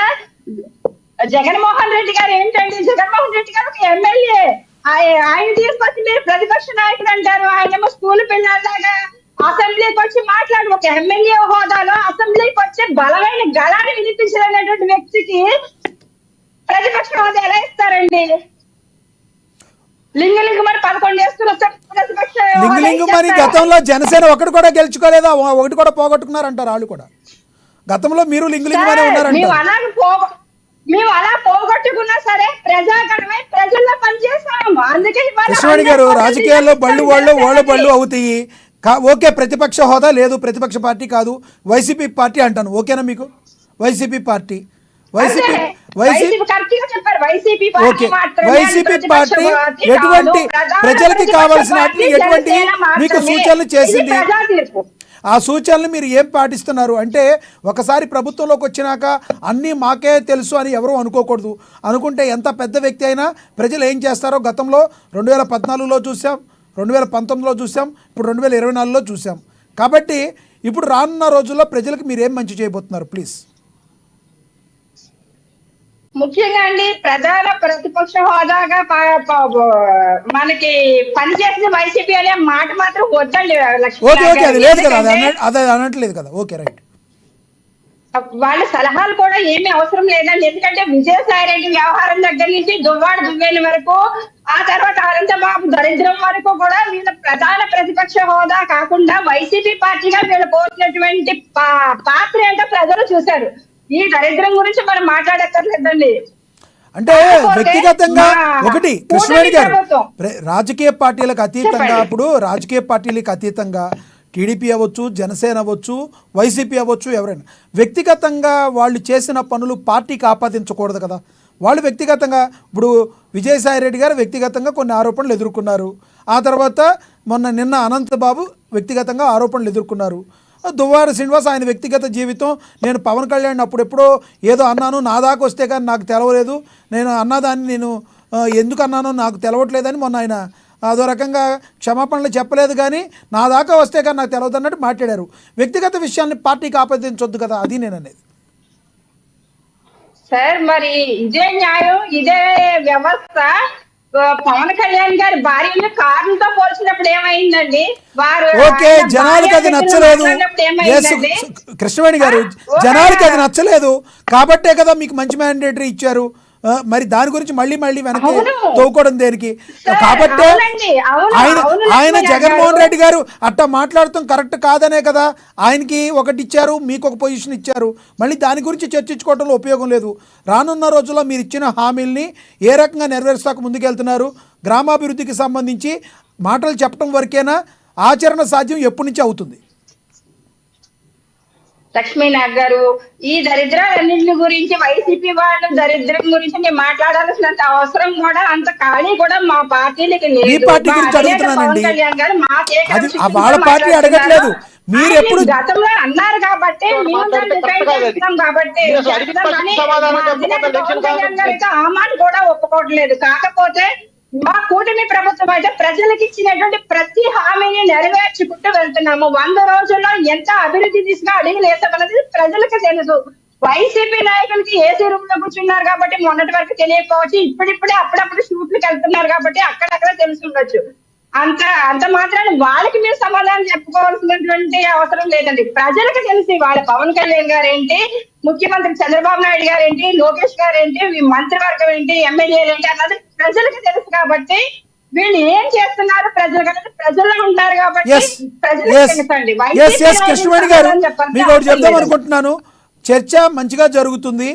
జగన్మోహన్ రెడ్డి గారు ఏంటండి, జగన్మోహన్ రెడ్డి గారు ఒక ఎమ్మెల్యే, ఆయన తీసుకొచ్చి మీరు ప్రతిపక్ష నాయకుడు అంటారు. ఆయనేమో స్కూల్ పిల్లలాగా అసెంబ్లీకి వచ్చి మాట్లాడు, ఒక ఎమ్మెల్యే హోదాలో అసెంబ్లీకి వచ్చి బలమైన గళాన్ని వినిపించలేనటువంటి వ్యక్తికి ప్రతిపక్ష హోదా ఎలా ఇస్తారండి? లింగలింగమని 11 వేసుకుని ప్రతిపక్ష లింగలింగమని గతంలో జనసేన ఒకటి కూడా గెలుచుకోలేదా? ఒకటి కూడా పోగొట్టుకున్నారంటారు వాళ్ళు కూడా. గతంలో మీరు లింగలింగమనే ఉన్నారంటారు. మేము అలా పోగొట్టుకున్నా సరే ప్రజాగణమే ప్రజల్లో పనిచేస్తాము. అందుకే కృష్ణవేణి గారు, రాజకీయాల్లో బళ్ళు అవుతాయి. ఓకే, ప్రతిపక్ష హోదా లేదు, ప్రతిపక్ష పార్టీ కాదు, వైసీపీ పార్టీ అంటాను. ఓకేనా మీకు? వైసీపీ పార్టీ ఎటువంటి ప్రజలకి కావాల్సిన ఎటువంటి మీకు సూచనలు చేసింది? ఆ సూచనలు మీరు ఏం పాటిస్తున్నారు అంటే, ఒకసారి ప్రభుత్వంలోకి వచ్చినాక అన్నీ మాకే తెలుసు అని ఎవరూ అనుకోకూడదు. అనుకుంటే ఎంత పెద్ద వ్యక్తి అయినా ప్రజలు ఏం చేస్తారో గతంలో 2014లో చూసాం, 2019లో చూసాం, ఇప్పుడు 2024లో చూసాం. కాబట్టి ఇప్పుడు రానున్న రోజుల్లో ప్రజలకు మీరు ఏం మంచి చేయబోతున్నారు ప్లీజ్? ముఖ్యంగా అండి, ప్రధాన ప్రతిపక్ష హోదాగా మనకి పనిచేసిన వైసీపీ అనే మాట మాత్రం వద్దండి. అది లేదు కదా, అది అనట్లేదు కదా. Okay, right. వాళ్ళ సలహాలు కూడా ఏమీ అవసరం లేదండి. ఎందుకంటే విజయసాయి రెడ్డి వ్యవహారం దగ్గర నుంచి దువ్వాడు దువ్వేని వరకు, ఆ తర్వాత అనంతబాబు దరిద్రం వరకు కూడా వీళ్ళ ప్రధాన ప్రతిపక్ష హోదా కాకుండా వైసీపీ పార్టీగా వీళ్ళు పోసినటువంటి పాత్ర ఏంటో ప్రజలు చూశారు. ఈ దరిద్రం గురించి మనం మాట్లాడక్కర్లేదండి. అంటే వ్యక్తిగతంగా ఒకటి కృష్ణవేణి గారు, రాజకీయ పార్టీలకు అతీతంగా, ఇప్పుడు రాజకీయ పార్టీలకు అతీతంగా టీడీపీ అవ్వచ్చు, జనసేన అవ్వచ్చు, వైసీపీ అవ్వచ్చు, ఎవరైనా వ్యక్తిగతంగా వాళ్ళు చేసిన పనులు పార్టీకి ఆపాదించకూడదు కదా. వాళ్ళు వ్యక్తిగతంగా ఇప్పుడు విజయసాయి రెడ్డి గారు వ్యక్తిగతంగా కొన్ని ఆరోపణలు ఎదుర్కొన్నారు. ఆ తర్వాత నిన్న అనంతబాబు వ్యక్తిగతంగా ఆరోపణలు ఎదుర్కొన్నారు. దువ్వాడ శ్రీనివాస్ ఆయన వ్యక్తిగత జీవితం, నేను పవన్ కళ్యాణ్ అప్పుడెప్పుడో ఏదో అన్నాను, నా దాకా వస్తే కానీ నాకు తెలవలేదు, నేను అన్నదాన్ని నేను ఎందుకు అన్నానో నాకు తెలవట్లేదని మొన్న ఆయన అదో రకంగా క్షమాపణలు చెప్పలేదు, కానీ నా దాకా వస్తే కానీ నాకు తెలవదు అన్నట్టు మాట్లాడారు. వ్యక్తిగత విషయాన్ని పార్టీకి ఆపాదించొద్దు కదా, అది నేను అనేది. సార్ మరి ఇదే న్యాయం, ఇదే వ్యవస్థ పవన్ కళ్యాణ్ గారి భార్యను కారులతో పోల్చినప్పుడు ఏమైందండి? వారు ఓకే, జనాలకు అది నచ్చలేదు. కృష్ణవేణి గారు, జనాలకి అది నచ్చలేదు కాబట్టే కదా మీకు మంచి మ్యాండేటరీ ఇచ్చారు. మరి దాని గురించి మళ్ళీ వెనక్కి తోకోవడం దేనికి? కాబట్టే ఆయన జగన్మోహన్ రెడ్డి గారు అట్టా మాట్లాడటం కరెక్ట్ కాదనే కదా ఆయనకి ఒకటి ఇచ్చారు, మీకు ఒక పొజిషన్ ఇచ్చారు. మళ్ళీ దాని గురించి చర్చించుకోవడంలో ఉపయోగం లేదు. రానున్న రోజుల్లో మీరు ఇచ్చిన హామీల్ని ఏ రకంగా నెరవేర్చాక ముందుకెళ్తున్నారు? గ్రామాభివృద్ధికి సంబంధించి మాటలు చెప్పడం వరకేనా, ఆచరణ సాధ్యం ఎప్పటి నుంచి అవుతుంది? లక్ష్మీనాథ్ గారు, ఈ దరిద్రాలన్నింటి గురించి వైసీపీ వాళ్ళు దరిద్రం గురించి మేము మాట్లాడాల్సినంత అవసరం కూడా, అంత ఖాళీ కూడా మా పార్టీలకి లేదు. మీ పార్టీ గురించి అడుగుతున్నానండి, అది వాళ్ళ పార్టీ అడగట్లేదు. మీరు ఎప్పుడు గతంలో అన్నారు కాబట్టి ఆ మాట కూడా ఒప్పుకోవట్లేదు. కాకపోతే మా కూటమి ప్రభుత్వం అయితే ప్రజలకు ఇచ్చినటువంటి ప్రతి హామీని నెరవేర్చుకుంటూ వెళ్తున్నాము. 100 రోజుల్లో ఎంత అభివృద్ధి దిశగా అడుగులు వేసామన్నది ప్రజలకు తెలుసు. వైసీపీ నాయకులకి ఏసీ రూమ్ లో కూర్చున్నారు కాబట్టి మొన్నటి వరకు తెలియకపోవచ్చు, ఇప్పుడిప్పుడే అప్పుడప్పుడు షూట్లకు వెళ్తున్నారు కాబట్టి అక్కడక్కడ తెలుసుండొచ్చు. అంత మాత్రాన్ని వాళ్ళకి మీరు సమాధానం చెప్పుకోవాల్సినటువంటి అవసరం లేదండి. ప్రజలకు తెలిసి వాళ్ళ పవన్ కళ్యాణ్ గారు ఏంటి, ముఖ్యమంత్రి చంద్రబాబు నాయుడు గారు ఏంటి, లోకేష్ గారు ఏంటి, మంత్రివర్గం ఏంటి, ఎమ్మెల్యేలు ఏంటి అన్నది ప్రజలకు తెలుసు. కాబట్టి వీళ్ళు ఏం చేస్తున్నారు ప్రజల్లో ఉంటారు కాబట్టి కృష్ణవేణి గారు, మీకు ఒకటి చెప్దాం అనుకుంటున్నాను. చర్చ మంచిగా జరుగుతుంది.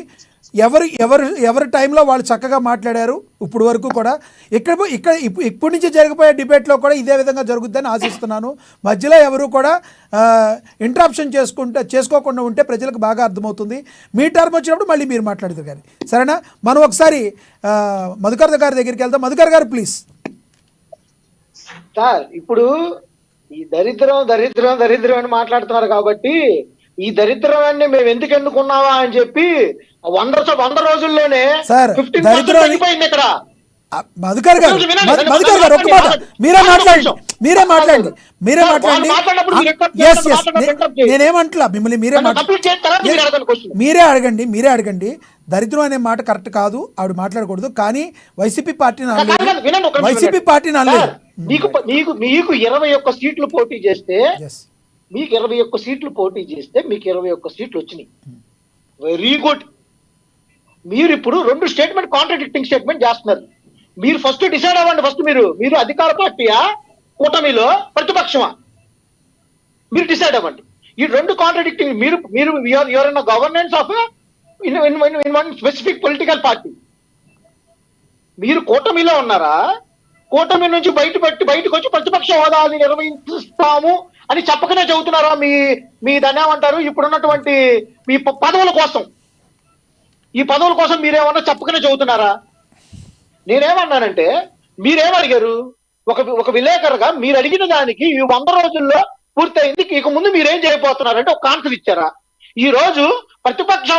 ఎవరి టైంలో వాళ్ళు చక్కగా మాట్లాడారు ఇప్పుడు వరకు కూడా. ఇప్పటి నుంచి జరిగిపోయే డిబేట్లో కూడా ఇదే విధంగా జరుగుద్దని ఆశిస్తున్నాను. మధ్యలో ఎవరు కూడా ఇంటరప్షన్ చేసుకోకుండా ఉంటే ప్రజలకు బాగా అర్థమవుతుంది. మీ టర్మ్ వచ్చినప్పుడు మళ్ళీ మీరు మాట్లాడతారు కానీ, సరేనా? మనం ఒకసారి మధుకర్ గారి దగ్గరికి వెళ్దాం. మధుకర్ గారు ప్లీజ్. సార్, ఇప్పుడు ఈ దరిద్రం అని మాట్లాడుతున్నారు కాబట్టి ఈ దరిద్రాన్ని మేము ఎందుకు ఎన్నుకున్నావా అని చెప్పి 100 రోజుల్లోనే ఇక్కడ మధుకర్ గారు ఒక్క మాట మీరే మాట్లాడండి. నేనేమంటలా మిమ్మల్ని, మీరే అడగండి. దరిద్రం అనే మాట కరెక్ట్ కాదు, ఆవిడ మాట్లాడకూడదు. కానీ వైసీపీ పార్టీని అనలేదు. మీకు 21 సీట్లు పోటీ చేస్తే మీకు 21 సీట్లు పోటీ చేస్తే మీకు 21 సీట్లు వచ్చినాయి. Very good. మీరు ఇప్పుడు 2 స్టేట్మెంట్ కాంట్రాడిక్టింగ్ స్టేట్మెంట్ చేస్తున్నారు. మీరు ఫస్ట్ డిసైడ్ అవ్వండి. ఫస్ట్ మీరు అధికార పార్టీయా, కూటమిలో ప్రతిపక్షమా? మీరు డిసైడ్ అవ్వండి. ఈ 2 కాంట్రాడిక్టింగ్, మీరు your in governance of in one specific political party. మీరు కూటమిలో ఉన్నారా? కూటమి నుంచి బయటకు వచ్చి ప్రతిపక్ష హోదాని నిర్వహిస్తాము అని చెప్పకనే చెబుతున్నారా? మీ దాన్ని ఏమంటారు, ఇప్పుడున్నటువంటి మీ పదవుల కోసం మీరేమన్నా చెప్పకనే చెబుతున్నారా? నేనేమన్నానంటే, మీరేమడిగారు? ఒక విలేకరుగా మీరు అడిగిన దానికి ఈ 100 రోజుల్లో పూర్తయింది, ఇక ముందు మీరేం చేయబోతున్నారంటే ఒక ఆన్సర్ ఇచ్చారా? ఈ రోజు ప్రతిపక్ష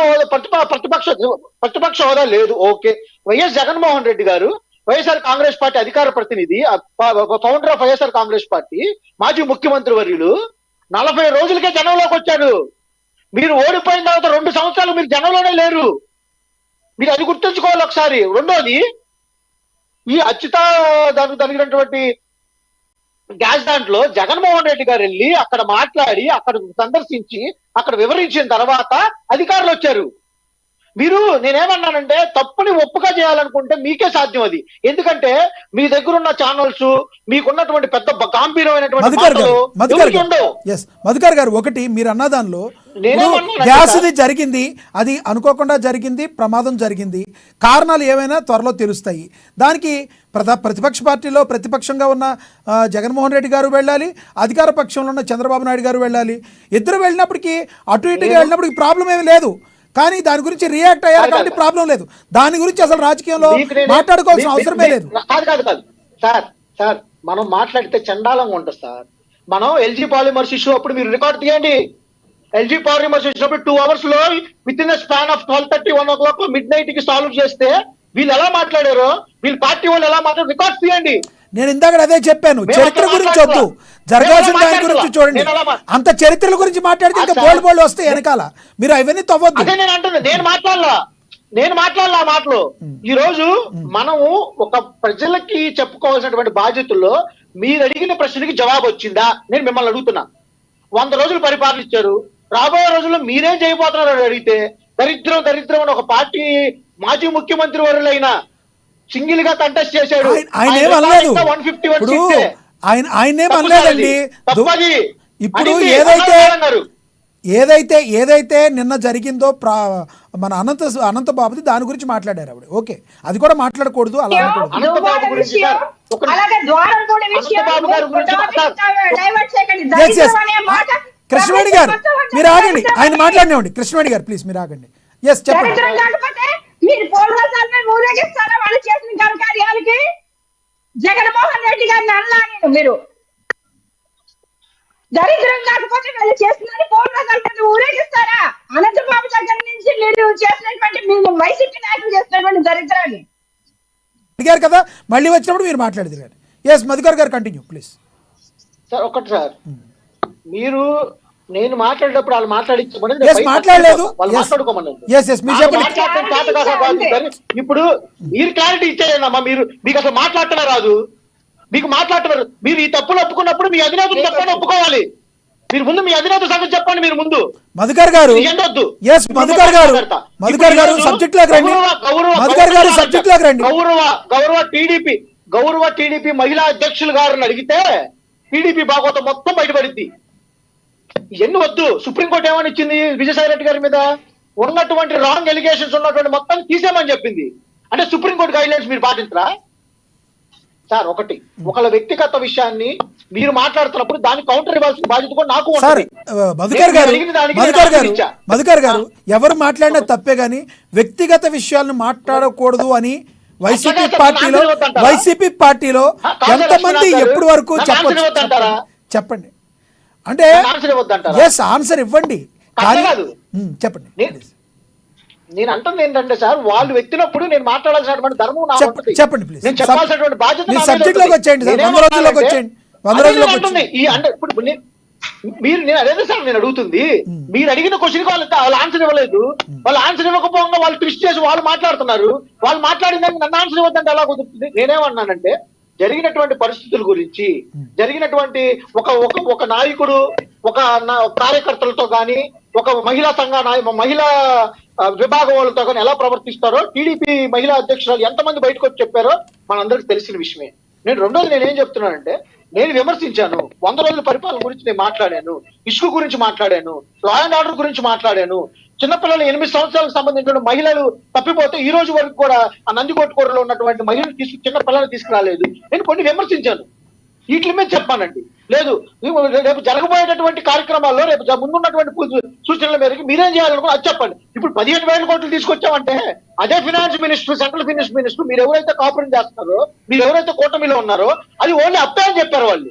హోదా లేదు. ఓకే, వైఎస్ జగన్మోహన్ రెడ్డి గారు వైఎస్ఆర్ కాంగ్రెస్ పార్టీ అధికార ప్రతినిధి, founder of YSR Congress party, మాజీ ముఖ్యమంత్రి వర్యులు 40 రోజులకే జనంలోకి వచ్చారు. మీరు ఓడిపోయిన తర్వాత 2 సంవత్సరాలు మీరు జనంలోనే లేరు. మీరు అది గుర్తుంచుకోవాలి ఒకసారి. రెండోది, ఈ అచ్యుత దానికి తగినటువంటి గ్యాస్ దాంట్లో జగన్మోహన్ రెడ్డి గారు వెళ్ళి అక్కడ మాట్లాడి, అక్కడ సందర్శించి, అక్కడ వివరించిన తర్వాత అధికారులు వచ్చారు. నేనేమన్నానంటే, తప్పుని ఒప్పుగా చేయాలనుకుంటే మీకే సాధ్యం అది. ఎందుకంటే మీ దగ్గర ఉన్న ఛానల్స్, మీకున్నటువంటి పెద్ద గాంభీర్యమైనటువంటి మధుకర్ గారు, ఒకటి మీరు అన్న దానిలో గ్యాస్ది జరిగింది, అది అనుకోకుండా జరిగింది, ప్రమాదం జరిగింది. కారణాలు ఏమైనా త్వరలో తెలుస్తాయి. దానికి ప్రతిపక్ష పార్టీలో ప్రతిపక్షంగా ఉన్న జగన్మోహన్ రెడ్డి గారు వెళ్ళాలి, అధికార పక్షంలో ఉన్న చంద్రబాబు నాయుడు గారు వెళ్ళాలి. ఇద్దరు వెళ్ళినప్పటికీ అటు ఇటుగా వెళ్ళినప్పటికీ ప్రాబ్లం ఏమీ లేదు. కానీ దాని గురించి రియాక్ట్ అయ్యారు కాబట్టి ప్రాబ్లం లేదు. దాని గురించి అసలు రాజకీయంలో మాట్లాడుకోవాల్సిన అవసరమే లేదు. కాదు సార్ మనం మాట్లాడితే చండాలంగా ఉంటుంది సార్. మనం ఎల్జీ పాలిమర్స్ ఇష్యూ అప్పుడు మీరు రికార్డ్ తీయండి. ఎల్జీ పాలిమర్స్ ఇచ్చినప్పుడు 2 hours లో with in the span of 12:30, 1 o'clock mid night కి సాల్వ్ చేస్తే వీళ్ళు ఎలా మాట్లాడారో, వీళ్ళ పార్టీ వాళ్ళు ఎలా మాట్లాడారు రికార్డ్ తీయండి. నేను ఇందాక అదే చెప్పాను, చరిత్ర గురించి వద్దు, జరగాల్సిన దాని గురించి చూడండి. అంత చరిత్రల గురించి మాట్లాడితే ఇంకా బోల్డ్ వస్తాయి వెనకాల, మీరు అవన్నీ తవ్వద్దు. అదే నేను అంటున్నా, నేను మాట్లాడలా ఆ మాటలు. ఈ రోజు మనము ఒక ప్రజలకి చెప్పుకోవాల్సినటువంటి బాధ్యతల్లో మీరు అడిగిన ప్రశ్నకి జవాబు వచ్చిందా నేను మిమ్మల్ని అడుగుతున్నా. 100 రోజులు పరిపాలన ఇచ్చారు, రాబోయే రోజుల్లో మీరేం చేయబోతున్నారు అని అడిగితే దరిద్రం అని ఒక పార్టీ మాజీ ముఖ్యమంత్రి వర్యులైన సింగిల్ గా కంటెస్ట్ చేశాడు. ఆయన ఏమనలేదు, ఆయన ఏమనలేదండి. ఇప్పుడు ఏదైతే నిన్న జరిగిందో మన అనంత బాబుది దాని గురించి మాట్లాడారు ఆవిడ. ఓకే, అది కూడా మాట్లాడకూడదు, అలా కృష్ణవేణి గారు మీరు ఆగండి, ఆయన మాట్లాడినండి. కృష్ణవేణి గారు ప్లీజ్ మీరు ఆగండి. ఎస్ చెప్పండి. జగన్మోహన్ రెడ్డి గారిని అన్నా మీరు దరిద్రం కాకపోతే వాళ్ళు చేస్తున్నారు పౌరులు ఊరేగిస్తారా? అనంతబాబు దగ్గర నుంచి మీరు చేసినటువంటి మీరు వైసీపీ నాయకులు చేసినటువంటి దరిద్రాన్ని అడిగారు కదా, మళ్ళీ వచ్చినప్పుడు మీరు మాట్లాడదు కానీ. ఎస్ మధుకర్ గారు కంటిన్యూ ప్లీజ్. సార్ ఒకటి సార్, మీరు నేను మాట్లాడేటప్పుడు వాళ్ళు మాట్లాడించమని మాట్లాడలేదు, ఇప్పుడు మీరు క్లారిటీ ఇచ్చేయండి. మీకు అసలు మాట్లాడటమే రాదు, మీకు మాట్లాడటం మీరు ఈ తప్పులు ఒప్పుకున్నప్పుడు మీ అధినేతలు చెప్పండి, ఒప్పుకోవాలి. మీరు ముందు మీ అధినేత సంగతి చెప్పండి. మీరు ముందు మధుకర్ గారు సబ్జెక్ట్ లోకి రండి. గౌరవ టీడీపీ మహిళా అధ్యక్షులు గారిని అడిగితే టీడీపీ భాగవతం మొత్తం బయటపడింది. ఎన్ని వద్దు, సుప్రీంకోర్టు ఏమని ఇచ్చింది విజయసాయి రెడ్డి గారి మీద ఉన్నటువంటి రాంగ్ ఎలిగేషన్స్ ఉన్నటువంటి మొత్తం తీసేమని చెప్పింది. అంటే సుప్రీంకోర్టు గైడ్ లైన్స్ మీరు పాటించరా సార్? ఒకళ్ళ వ్యక్తిగత విషయాన్ని మీరు మాట్లాడుతున్నప్పుడు దానికి కౌంటర్ ఇవ్వాల్సిన బాధ్యత కూడా నాకు ఉంటుంది. మధుకర్ గారు ఎవరు మాట్లాడినా తప్పే గాని వ్యక్తిగత విషయాలను మాట్లాడకూడదు అని వైసీపీ పార్టీలో ఎంతమంది ఎప్పటి వరకు చెప్పండి అంటే ఎస్ ఆన్సర్ ఇవ్వండి చెప్పండి. నేను అంటుంది ఏంటంటే సార్, వాళ్ళు వ్యక్తినప్పుడు నేను మాట్లాడాల్సినటువంటి ధర్మం చెప్పండి ప్లీజ్. నేను చెప్పాల్సినటువంటి బాధ్యత సబ్జెక్ట్ లోకి వచ్చేయండి సార్. 100 రోజుల్లోకి వచ్చేయండి. ఇప్పుడు మీరు నేను అదే సార్ నేను అడుగుతుంది, మీరు అడిగిన క్వశ్చన్ వాళ్ళు ఆన్సర్ ఇవ్వలేదు. వాళ్ళు ఆన్సర్ ఇవ్వకపోగా వాళ్ళు ట్విస్ట్ చేసి వాళ్ళు మాట్లాడుతున్నారు. వాళ్ళు మాట్లాడిందని నన్ను ఆన్సర్ ఇవ్వద్దంటే ఎలా కుదురుతుంది? నేనేమన్నానంటే జరిగినటువంటి పరిస్థితుల గురించి, జరిగినటువంటి ఒక నాయకుడు ఒక కార్యకర్తలతో కానీ ఒక మహిళా మహిళా విభాగం వాళ్ళతో కానీ ఎలా ప్రవర్తిస్తారో టీడీపీ మహిళా అధ్యక్షురాలు ఎంతమంది బయటకు వచ్చి చెప్పారో మనందరికి తెలిసిన విషయమే. నేనేం చెప్తున్నానంటే, నేను విమర్శించాను, 100 రోజుల పరిపాలన గురించి నేను మాట్లాడాను, ఇష్యూ గురించి మాట్లాడాను, లా అండ్ ఆర్డర్ గురించి మాట్లాడాను. చిన్నపిల్లలు 8 సంవత్సరాలకు సంబంధించిన మహిళలు తప్పిపోతే ఈ రోజు వరకు కూడా ఆ నందికొట్కూరులో ఉన్నటువంటి మహిళలు చిన్న పిల్లలు తీసుకురాలేదు. నేను కొన్ని విమర్శించాను, వీటి మీద చెప్పానండి. లేదు రేపు జరగబోయేటటువంటి కార్యక్రమాల్లో రేపు ముందున్నటువంటి సూచనల మేరకు మీరేం చేయాలనుకో అది చెప్పండి. ఇప్పుడు 15,000 కోట్లు తీసుకొచ్చామంటే అదే finance minister, central finance minister మీరు ఎవరైతే కాపురం చేస్తున్నారో, మీరు ఎవరైతే కూటమిలో ఉన్నారో అది ఓన్లీ అప్పే అని చెప్పారు వాళ్ళు.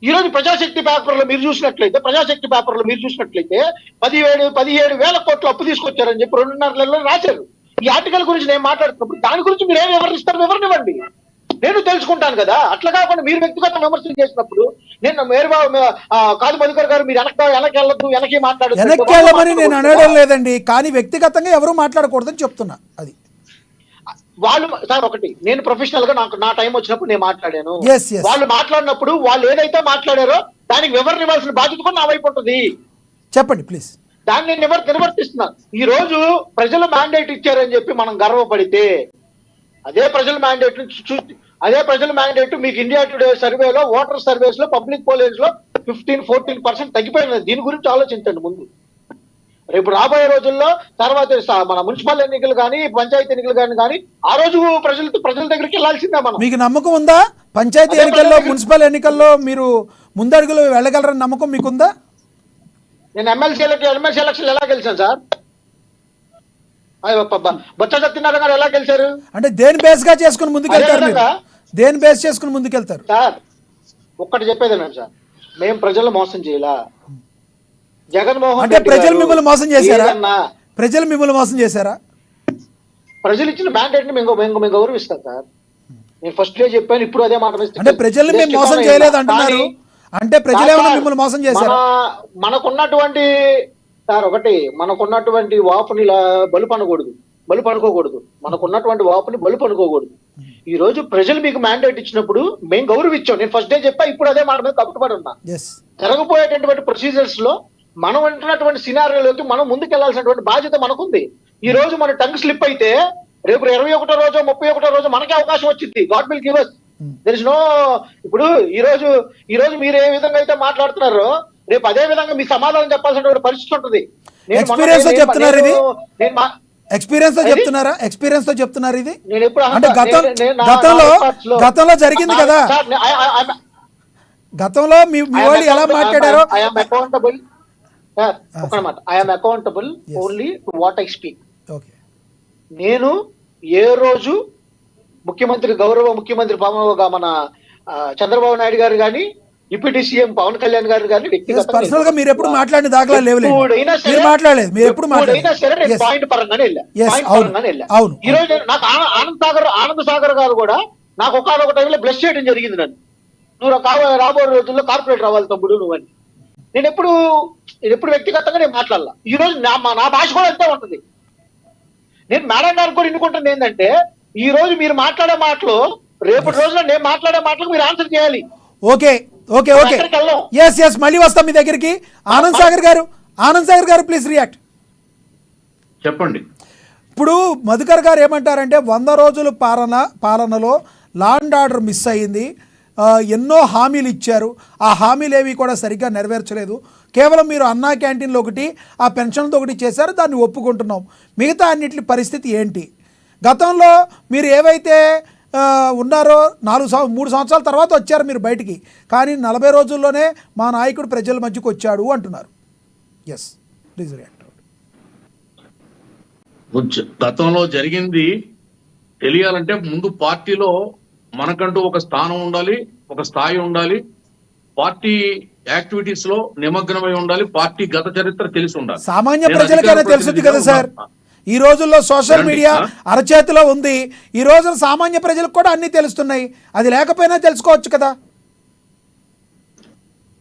ఈ రోజు ప్రజాశక్తి పేపర్లో మీరు చూసినట్లయితే 17,000 కోట్లు అప్పు తీసుకొచ్చారని చెప్పి 2.5 నెలల్లో రాశారు. ఈ ఆర్టికల్ గురించి నేను మాట్లాడుతున్నప్పుడు దాని గురించి మీరు ఏం వివరిస్తారు? వివరణివ్వండి, నేను తెలుసుకుంటాను కదా. అట్లా కాకుండా మీరు వ్యక్తిగత విమర్శలు చేసినప్పుడు నేను కాదు మధుకర్ గారు మీరు వెనక్కి వెళ్ళొద్దు, వెనక్కి వెళ్ళమని నేను అనడం లేదండి, కానీ వ్యక్తిగతంగా ఎవరు మాట్లాడకూడదని చెప్తున్నా. అది వాళ్ళు సార్ ఒకటి, నేను ప్రొఫెషనల్ గా నా టైం వచ్చినప్పుడు నేను మాట్లాడాను. వాళ్ళు మాట్లాడినప్పుడు వాళ్ళు ఏదైతే మాట్లాడారో దానికి వివరణ ఇవ్వాల్సిన బాధ్యత కూడా నా వైపు ఉంటుంది. చెప్పండి ప్లీజ్. దాన్ని నేను నిర్వర్తిస్తున్నాను. ఈ రోజు ప్రజలు మ్యాండేట్ ఇచ్చారని చెప్పి మనం గర్వపడితే అదే ప్రజల మ్యాండేట్ మీకు ఇండియా టుడే సర్వేలో, ఓటర్ సర్వేస్ లో, పబ్లిక్ పోలింగ్స్ లో 14% తగ్గిపోయింది. దీని గురించి ఆలోచించండి ముందు. రేపు రాబోయే రోజుల్లో తర్వాత మన మున్సిపల్ ఎన్నికలు కానీ పంచాయతీ ఎన్నికలు కానీ ఆ రోజు ప్రజల దగ్గరికి వెళ్లాల్సిందే మనం. మీకు నమ్మకం ఉందా? పంచాయతీ ఎన్నికల్లో, మున్సిపల్ ఎన్నికల్లో మీరు ముందడుగులు వెళ్ళగలరని నమ్మకం మీకుందా? నేను ఎమ్మెల్సీ ఎలక్షన్ ఎలా గెలిచాను సార్? బొత్స సత్యనారాయణ గారు ఎలా గెలిచారు? అంటే దేని బేస్ గా చేసుకుని ముందుకెళ్తారు మీరు? దేని బేస్ చేసుకుని ముందుకెళ్తారు? సార్ ఒక్కటి చెప్పేదేనండి సార్, మేము ప్రజలు మోసం చేయలా. జగన్మోహన్ అంటే రెడ్డి ప్రజలు గారు మిమ్మల్ని మోసం చేశారా? ఏదన్నా ప్రజలు మిమ్మల్ని మోసం చేశారా? ప్రజలు ఇచ్చిన మ్యాండేట్ ని మేము గౌరవిస్తాం సార్. నేను ఫస్ట్ డే చెప్పాను, ఇప్పుడు అదే మాట వేస్తే అంటే ప్రజల్ని మేము మోసం చేయలేదు అంటున్నారు. అంటే ప్రజలు ఏమైనా మిమ్మల్ని మోసం చేశారా? మనకున్నటువంటి సార్ ఒకటి, మనకున్నటువంటి వాపుని బలుపు అనుకోకూడదు. మనకున్నటువంటి వాపుని బలుపు అనుకోకూడదు. ఈ రోజు ప్రజలు మీకు మ్యాండేట్ ఇచ్చినప్పుడు మేము గౌరవించాం. నేను ఫస్ట్ డే చెప్పా, ఇప్పుడు అదే మాట మీద కట్టుబడి ఉన్నా. జరగబోయేటటువంటి ప్రొసీజర్స్ లో మనం అంటున్నటువంటి సినారియోలోకి మనం ముందుకెళ్లాల్సినటువంటి బాధ్యత మనకుంది. ఈ రోజు మన టంగ్ స్లిప్ అయితే రేపు 21 రోజు 31 రోజు మనకే అవకాశం వచ్చింది. God will give us. There is no. ఇప్పుడు ఈ రోజు మీరు ఏ విధంగా అయితే మాట్లాడుతున్నారో రేపు అదే విధంగా మీ సమాధానం చెప్పాల్సినటువంటి పరిస్థితి ఉంటుంది. ఎక్స్పీరియన్స్ తో చెప్తున్నారు ఇది? ఎక్స్పీరియన్స్ తో చెప్తున్నారు ఇది? నేను ఎప్పుడు అంటే గతంలో జరిగింది కదా, గతంలో మీ వాళ్ళు ఎలా మాట్లాడారో. I'm accountable only to what I speak. నేను ఏ రోజు గౌరవ ముఖ్యమంత్రి మన చంద్రబాబు నాయుడు గారు కానీ, డిప్యూటీ సీఎం పవన్ కళ్యాణ్ గారు కానీ పర్సనల్ గా మీరు ఎప్పుడు మాట్లాడిన దాఖలా లేవులేదు. పాయింట్ పరంగానే వెళ్ళా. అవును. ఈ రోజు నాకు ఆనంద్ సాగర్ గారు కూడా నాకు ఒకనొక టైంలో బ్లెస్ చేయడం జరిగింది. నన్ను నువ్వు రాబోయే రోజుల్లో కార్పొరేట్ రావాలి తమ్ముడు నువ్వని. నేను ఎప్పుడు వ్యక్తిగతంగా నేను మాట్లాడాల. ఈ రోజు నా భాష కూడా అంతే ఉంటుంది. నేను మేడం గారు కూడా ఎన్నుకుంటుంది ఏంటంటే, ఈ రోజు మీరు మాట్లాడే మాటలు రేపటి రోజున నేను మాట్లాడే మాటలకు మీరు ఆన్సర్ చేయాలి. ఓకే, మళ్ళీ వస్తాం మీ దగ్గరికి. ఆనంద్ సాగర్ గారు ప్లీజ్ రియాక్ట్. చెప్పండి. ఇప్పుడు మధుకర్ గారు ఏమంటారంటే 100 రోజుల పాలనలో లా అండ్ ఆర్డర్ మిస్ అయ్యింది. ఎన్నో హామీలు ఇచ్చారు, ఆ హామీలు ఏవి కూడా సరిగ్గా నెరవేర్చలేదు. కేవలం మీరు అన్నా క్యాంటీన్లో ఒకటి, ఆ పెన్షన్తో ఒకటి చేశారు, దాన్ని ఒప్పుకుంటున్నాం. మిగతా అన్నిటి పరిస్థితి ఏంటి? గతంలో మీరు ఏవైతే ఉన్నారో 3 సంవత్సరాల తర్వాత వచ్చారు మీరు బయటికి, కానీ 40 రోజుల్లోనే మా నాయకుడు ప్రజల మధ్యకు వచ్చాడు అంటున్నారు. Yes please react. గతంలో జరిగింది తెలియాలంటే ముందు పార్టీలో మనకంటూ ఒక స్థానం ఉండాలి, ఒక స్థాయి ఉండాలి, పార్టీ యాక్టివిటీస్ లో నిమగ్నమై ఉండాలి, పార్టీ గత చరిత్ర తెలిసి ఉండాలి. సామాన్య ప్రజలకైనా తెలుసుద్ది కదా సార్. ఈ రోజుల్లో సోషల్ మీడియా అరచేతిలో ఉంది. ఈ రోజున సామాన్య ప్రజలకు కూడా అన్ని తెలుస్తున్నాయి. అది లేకపోయినా తెలుసుకోవచ్చు కదా.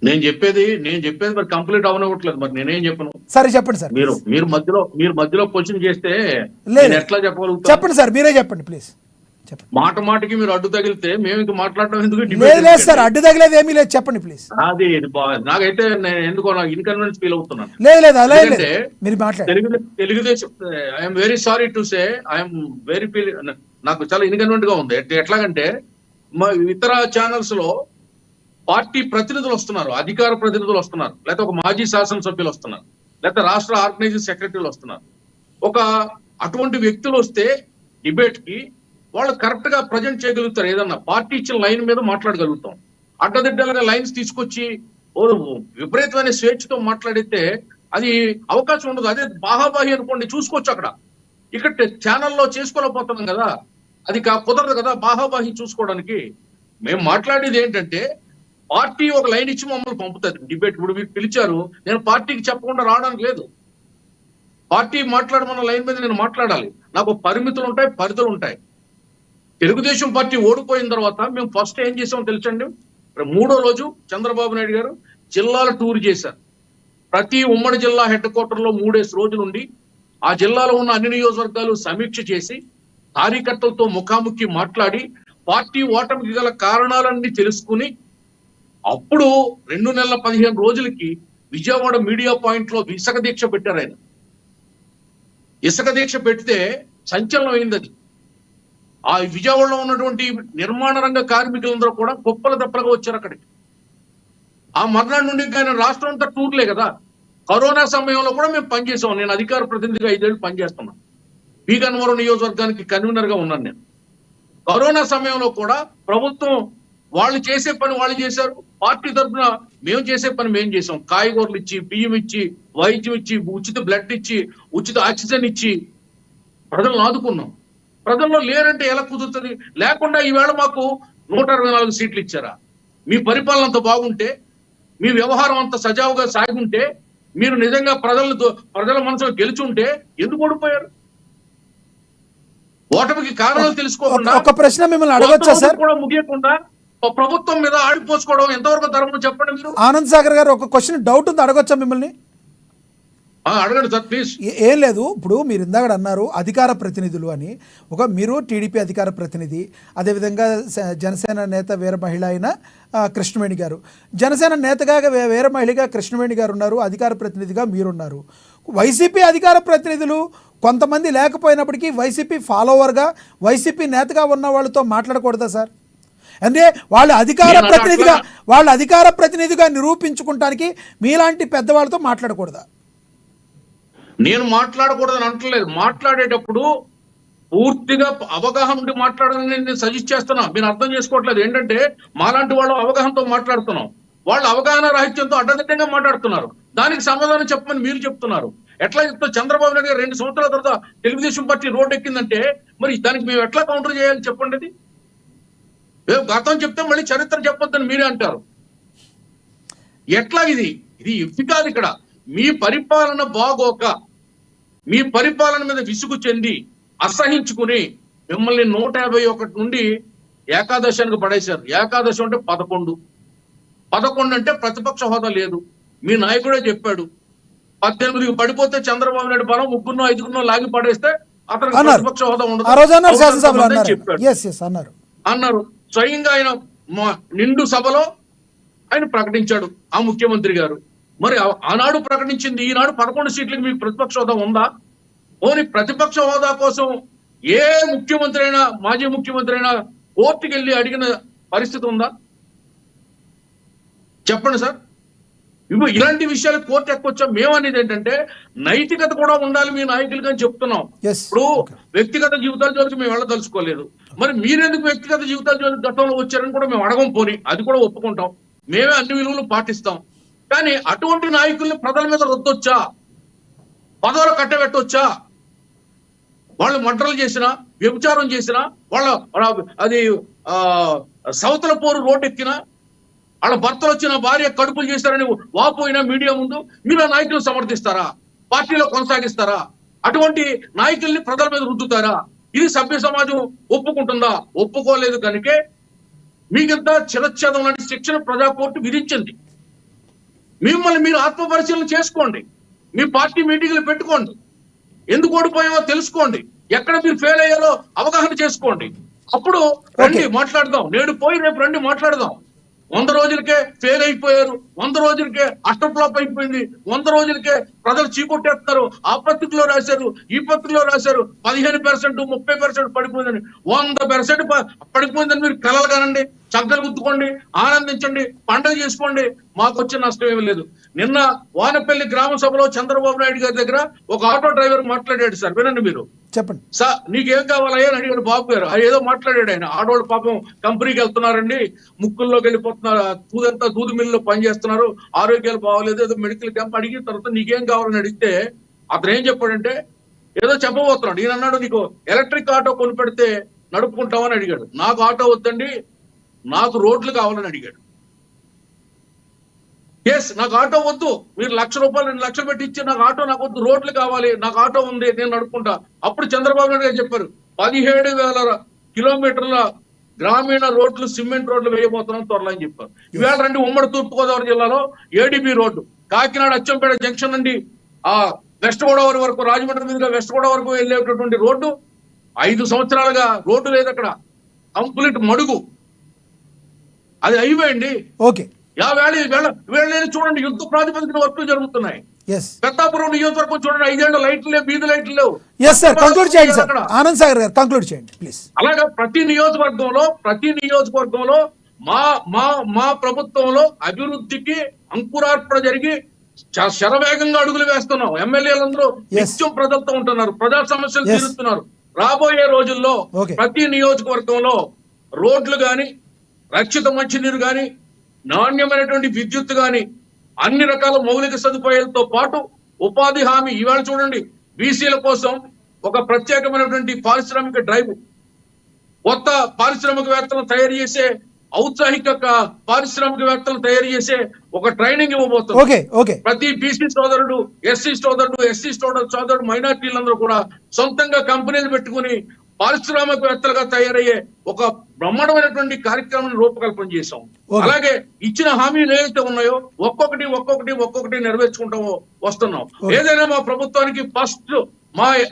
నేను చెప్పేది మరి కంప్లీట్ అవనవట్లేదు. మరి నేనేం చెప్పను. సరే చెప్పండి సార్. మీరు మధ్యలో క్వశ్చన్ చేస్తే ఎట్లా చెప్పగలుగుతా? చెప్పండి సార్, మీరే చెప్పండి ప్లీజ్. మాటకి మీరు అడ్డు తగిలితే మేము ఇంక మాట్లాడడం ఎందుకు? లేదు సార్, అడ్డు తగిలేదు ఏమీ లేదు, చెప్పండి ప్లీజ్. అది నాకైతే ఎందుకో నాకు ఇన్కన్వీనియన్స్ ఫీల్ అవుతున్నాను. లేదు Telugu Desam I'm very sorry to say I'm very feel, నాకు చాలా ఇన్కన్వీనియంట్ గా ఉంది. ఎట్లాగంటే ఇతర ఛానల్స్ లో పార్టీ ప్రతినిధులు వస్తున్నారు, అధికార ప్రతినిధులు వస్తున్నారు, లేకపోతే ఒక మాజీ శాసనసభ్యులు వస్తున్నారు, లేకపోతే రాష్ట్ర ఆర్గనైజింగ్ సెక్రటరీలు వస్తున్నారు. అటువంటి వ్యక్తులు వస్తే డిబేట్ కి వాళ్ళు కరెక్ట్ గా ప్రజెంట్ చేయగలుగుతారు. ఏదన్నా పార్టీ ఇచ్చిన లైన్ మీద మాట్లాడగలుగుతాం. అడ్డదిడ్డలుగా లైన్స్ తీసుకొచ్చి విపరీతమైన స్వేచ్ఛతో మాట్లాడితే అది అవకాశం ఉండదు. అదే బాహాబాహి అనుకోండి, చూసుకోవచ్చు. ఇక్కడ ఛానల్లో చేసుకోలేకపోతున్నాం కదా, అది కుదరదు కదా బాహాబాహి చూసుకోవడానికి. మేము మాట్లాడేది ఏంటంటే పార్టీ ఒక లైన్ ఇచ్చి మమ్మల్ని పంపుతుంది డిబేట్. ఇప్పుడు మీరు పిలిచారు, నేను పార్టీకి చెప్పకుండా రావడానికి లేదు. పార్టీ మాట్లాడమన్న లైన్ మీద నేను మాట్లాడాలి. నాకు పరిమితులు ఉంటాయి, పరిధులు ఉంటాయి. తెలుగుదేశం పార్టీ ఓడిపోయిన తర్వాత మేము ఫస్ట్ ఏం చేసామో తెలుసండి? 3వ రోజు చంద్రబాబు నాయుడు గారు జిల్లాల టూర్ చేశారు. ప్రతి ఉమ్మడి జిల్లా హెడ్ క్వార్టర్ లో 3 రోజులు ఉండి ఆ జిల్లాలో ఉన్న అన్ని నియోజకవర్గాలు సమీక్ష చేసి కార్యకర్తలతో ముఖాముఖి మాట్లాడి పార్టీ ఓటమికి గల కారణాలన్నీ తెలుసుకుని అప్పుడు 2 నెలల 15 రోజులకి విజయవాడ మీడియా పాయింట్ లో ఇసుక దీక్ష పెట్టారు. ఆయన ఇసుక దీక్ష పెడితే సంచలనం అయింది. అది ఆ విజయవాడలో ఉన్నటువంటి నిర్మాణ రంగ కార్మికులందరూ కూడా కుప్పల దప్పలుగా వచ్చారు అక్కడికి. ఆ మర్నాడు నుండి ఆయన రాష్ట్రం అంతా టూర్లే కదా. కరోనా సమయంలో కూడా మేము పనిచేసాం. నేను అధికార ప్రతినిధిగా 5 ఏళ్ళు పనిచేస్తున్నాను. బీగన్వరం నియోజకవర్గానికి కన్వీనర్ గా ఉన్నాను నేను. కరోనా సమయంలో కూడా ప్రభుత్వం వాళ్ళు చేసే పని వాళ్ళు చేశారు, పార్టీ తరఫున మేము చేసే పని మేము చేసాం. కాయగూరలు ఇచ్చి, బియ్యం ఇచ్చి, వైద్యం ఇచ్చి, ఉచిత బ్లడ్ ఇచ్చి, ఉచిత ఆక్సిజన్ ఇచ్చి ప్రజలను ఆదుకున్నాం. ప్రజల్లో లేరంటే ఎలా కుదురుతుంది? లేకుండా ఈవేళ మాకు 164 సీట్లు ఇచ్చారా? మీ పరిపాలన అంత బాగుంటే, మీ వ్యవహారం అంత సజావుగా సాగుంటే, మీరు నిజంగా ప్రజల మనసులో గెలుచుంటే ఎందుకు ఓడిపోయారు? ఓటమికి కారణాలు తెలుసుకోకుండా, ఒక ప్రశ్న మిమ్మల్ని అడగొచ్చా సార్? కూడా ముగియకుండా ప్రభుత్వం మీద ఆడిపోసుకోవడం ఎంతవరకు ధర్మం చెప్పండి మీరు. ఆనంద్ సాగర్ గారు, ఒక క్వశ్చన్ డౌట్ ఉంది, అడగొచ్చా మిమ్మల్ని? అడగండి సార్ ప్లీజ్. ఏం లేదు, ఇప్పుడు మీరు ఇందాక అన్నారు అధికార ప్రతినిధులు అని. మీరు టీడీపీ అధికార ప్రతినిధి, అదేవిధంగా జనసేన నేత వీర మహిళ అయిన కృష్ణవేణి గారు, జనసేన నేతగా వీర మహిళగా కృష్ణవేణి గారు ఉన్నారు, అధికార ప్రతినిధిగా మీరున్నారు. వైసీపీ అధికార ప్రతినిధులు కొంతమంది లేకపోయినప్పటికీ వైసీపీ ఫాలోవర్గా, వైసీపీ నేతగా ఉన్న వాళ్ళతో మాట్లాడకూడదా సార్? అంటే వాళ్ళ అధికార ప్రతినిధిగా నిరూపించుకుంటానికి మీలాంటి పెద్దవాళ్ళతో మాట్లాడకూడదా? నేను మాట్లాడకూడదని అంటలేదు. మాట్లాడేటప్పుడు పూర్తిగా అవగాహన ఉండి మాట్లాడాలని నేను సజెస్ట్ చేస్తున్నా. మీరు అర్థం చేసుకోవట్లేదు. ఏంటంటే మాలాంటి వాళ్ళు అవగాహనతో మాట్లాడుతున్నాం, వాళ్ళు అవగాహన రాహిత్యంతో అడ్డదిడ్డంగా మాట్లాడుతున్నారు. దానికి సమాధానం చెప్పమని మీరు చెప్తున్నారు. ఎట్లా చెప్తారు? చంద్రబాబు నాయుడు గారు 2 సంవత్సరాల తర్వాత తెలుగుదేశం పార్టీ రోడ్డు ఎక్కిందంటే మరి దానికి మేము ఎట్లా కౌంటర్ చేయాలి చెప్పండి. అది గతం చెప్తే మళ్ళీ చరిత్ర చెప్పొద్దని మీరే అంటారు. ఎట్లా ఇది ఇది కాదు. ఇక్కడ మీ పరిపాలన బాగోక, మీ పరిపాలన మీద విసుగు చెంది అసహించుకుని మిమ్మల్ని 151 నుండి ఏకాదశానికి పడేశారు. ఏకాదశి అంటే 11 అంటే ప్రతిపక్ష హోదా లేదు. మీ నాయకుడే చెప్పాడు 18కి పడిపోతే చంద్రబాబు నాయుడు బలం 3-5 లాగి పడేస్తే అతనికి ప్రతిపక్ష హోదా ఉండదు చెప్పాడు అన్నారు. స్వయంగా ఆయన నిండు సభలో ఆయన ప్రకటించాడు ఆ ముఖ్యమంత్రి గారు. మరి ఆనాడు ప్రకటించింది, ఈనాడు 11 సీట్లకు మీకు ప్రతిపక్ష హోదా ఉందా? ఓని ప్రతిపక్ష హోదా కోసం ఏ ముఖ్యమంత్రి అయినా, మాజీ ముఖ్యమంత్రి అయినా కోర్టుకి వెళ్ళి అడిగిన పరిస్థితి ఉందా? చెప్పండి సార్. ఇప్పుడు ఇలాంటి విషయాలు కోర్టు ఎక్కొచ్చా? మేమనేది ఏంటంటే నైతికత కూడా ఉండాలి మీ నాయకులుగా అని చెప్తున్నాం. ఇప్పుడు వ్యక్తిగత జీవితాల జోలికి మేము వెళ్ళదలుచుకోలేదు. మరి మీరెందుకు వ్యక్తిగత జీవితాల జోలికి గతంలో వచ్చారని కూడా మేము అడగం. పోని అది కూడా ఒప్పుకుంటాం. మేమే అన్ని విలువలు పాటిస్తాం. కానీ అటువంటి నాయకుల్ని ప్రజల మీద రుద్దొచ్చా? పదవులు కట్టబెట్టొచ్చా? వాళ్ళు మంటలు చేసినా, వ్యభిచారం చేసినా, అది సౌతల పోరు రోడ్డు ఎక్కినా, వాళ్ళ భర్తలు వచ్చిన భార్య కడుపులు చేశారని వాపోయినా మీడియా ముందు మీరు ఆ నాయకులు సమర్థిస్తారా? పార్టీలో కొనసాగిస్తారా? అటువంటి నాయకుల్ని ప్రజల మీద రుద్దుతారా? ఇది సభ్య సమాజం ఒప్పుకుంటుందా? ఒప్పుకోలేదు. కనుకే మీకింత చిరచ్ఛేదం లాంటి శిక్షణ ప్రజా కోర్టు విధించింది. మిమ్మల్ని మీరు ఆత్మపరిశీలన చేసుకోండి. మీ పార్టీ మీటింగ్లు పెట్టుకోండి. ఎందుకు ఓడిపోయామో తెలుసుకోండి. ఎక్కడ మీరు ఫెయిల్ అయ్యారో అవగాహన చేసుకోండి. అప్పుడు రండి మాట్లాడదాం. నేడు పోయి రేపు రండి మాట్లాడదాం. 100 రోజులకే ఫెయిల్ అయిపోయారు, 100 రోజులకే అష్టఫ్లాప్ అయిపోయింది, 100 రోజులకే ప్రజలు చీకొట్టేస్తారు. ఆ పత్రికలో రాశారు, ఈ పత్రికలో రాశారు 15%, 30% పడిపోయిందని. 100% పడిపోయిందని మీరు కలలు కానండి, చక్కలు గుర్తుకోండి, ఆనందించండి, పండుగ చేసుకోండి. మాకు వచ్చే నష్టం ఏమీ లేదు. నిన్న వానపల్లి గ్రామ సభలో చంద్రబాబు నాయుడు గారి దగ్గర ఒక ఆటో డ్రైవర్ మాట్లాడాడు. సార్ వినండి మీరు. చెప్పండి సార్. నీకేం కావాలయ్యా అని అడిగాడు బాబు గారు. ఏదో మాట్లాడాడు ఆయన. ఆడవాళ్ళు పాపం కంపెనీకి వెళ్తున్నారండి, ముక్కుల్లోకి వెళ్ళిపోతున్నారు, దూదంతా దూదు మిల్లులో పనిచేస్తున్నారు, ఆరోగ్యాలు బాగోలేదు, ఏదో మెడికల్ క్యాంప్ అడిగిన తర్వాత నీకేం కావాలని అడిగితే అతను ఏం చెప్పాడంటే ఏదో చెప్పబోతున్నాడు. ఈయన అన్నాడు, నీకు ఎలక్ట్రిక్ ఆటో కొనిపెడితే నడుపుకుంటామని అడిగాడు. నాకు ఆటో వద్దండి, నాకు రోడ్లు కావాలని అడిగాడు. నాకు ఆటో వద్దు, మీరు 1,00,000 రూపాయలు 2 లక్షలు పెట్టి ఇచ్చి నాకు ఆటో నాకు వద్దు, రోడ్లు కావాలి, నాకు ఆటో ఉంది, నేను నడుపుకుంటా. అప్పుడు చంద్రబాబు నాయుడు గారు చెప్పారు 17,000 కిలోమీటర్ల గ్రామీణ రోడ్లు, సిమెంట్ రోడ్లు వేయబోతున్నాం త్వరలో అని చెప్పారు. ఈవేళ రండి ఉమ్మడి తూర్పుగోదావరి జిల్లాలో ADB road, Kakinada Achampet junction నుండి వెస్ట్ గోదావరి వరకు, రాజమండ్రి మీదుగా వెస్ట్ గోదావరి వరకు వెళ్ళేటటువంటి రోడ్డు 5 సంవత్సరాలుగా రోడ్డు లేదు అక్కడ. కంప్లీట్ మడుగు. అది అయిపోయింది. ఓకే. వేళ చూడండి, యుద్ధ ప్రాతిపదికన వర్క్లు జరుగుతున్నాయి. పెద్దాపురం నియోజకవర్గం చూడండి, 5 ఏళ్ళు లైట్లు లేవు, వీధి లైట్లు లేవు. ఆనంద్ సాగర్ గారు కంక్లూడ్ చేయండి ప్లీజ్. అలాగా ప్రతి నియోజకవర్గంలో మా ప్రభుత్వంలో అభివృద్ధికి అంకురార్పణ జరిగి శరవేగంగా అడుగులు వేస్తున్నాం. ఎమ్మెల్యేలందరూ నిత్యం ప్రజలతో ఉంటున్నారు, ప్రజా సమస్యలు తీరుస్తున్నారు. రాబోయే రోజుల్లో ప్రతి నియోజకవర్గంలో రోడ్లు గాని, రక్షిత మంచినీరు గాని, నాణ్యమైనటువంటి విద్యుత్ గాని, అన్ని రకాల మౌలిక సదుపాయాలతో పాటు ఉపాధి హామీ. ఇవాళ చూడండి, బీసీల కోసం ఒక ప్రత్యేకమైనటువంటి పారిశ్రామిక డ్రైవ్, కొత్త పారిశ్రామికవేత్తలను తయారు చేసే, ఔత్సాహిక పారిశ్రామికవేత్తలను తయారు చేసే ఒక ట్రైనింగ్ ఇవ్వబోతుంది. ఓకే ఓకే ప్రతి బీసీ సోదరుడు, ఎస్సీ సోదరుడు, మైనార్టీలందరూ కూడా సొంతంగా కంపెనీలు పెట్టుకుని పారిశ్రామికవేత్తలుగా తయారయ్యే ఒక బ్రహ్మాండమైనటువంటి కార్యక్రమాన్ని రూపకల్పన చేశాం. అలాగే ఇచ్చిన హామీలు ఏవైతే ఉన్నాయో ఒక్కొక్కటి నెరవేర్చుకుంటామో వస్తున్నాం. ఏదైనా మా ప్రభుత్వానికి ఫస్ట్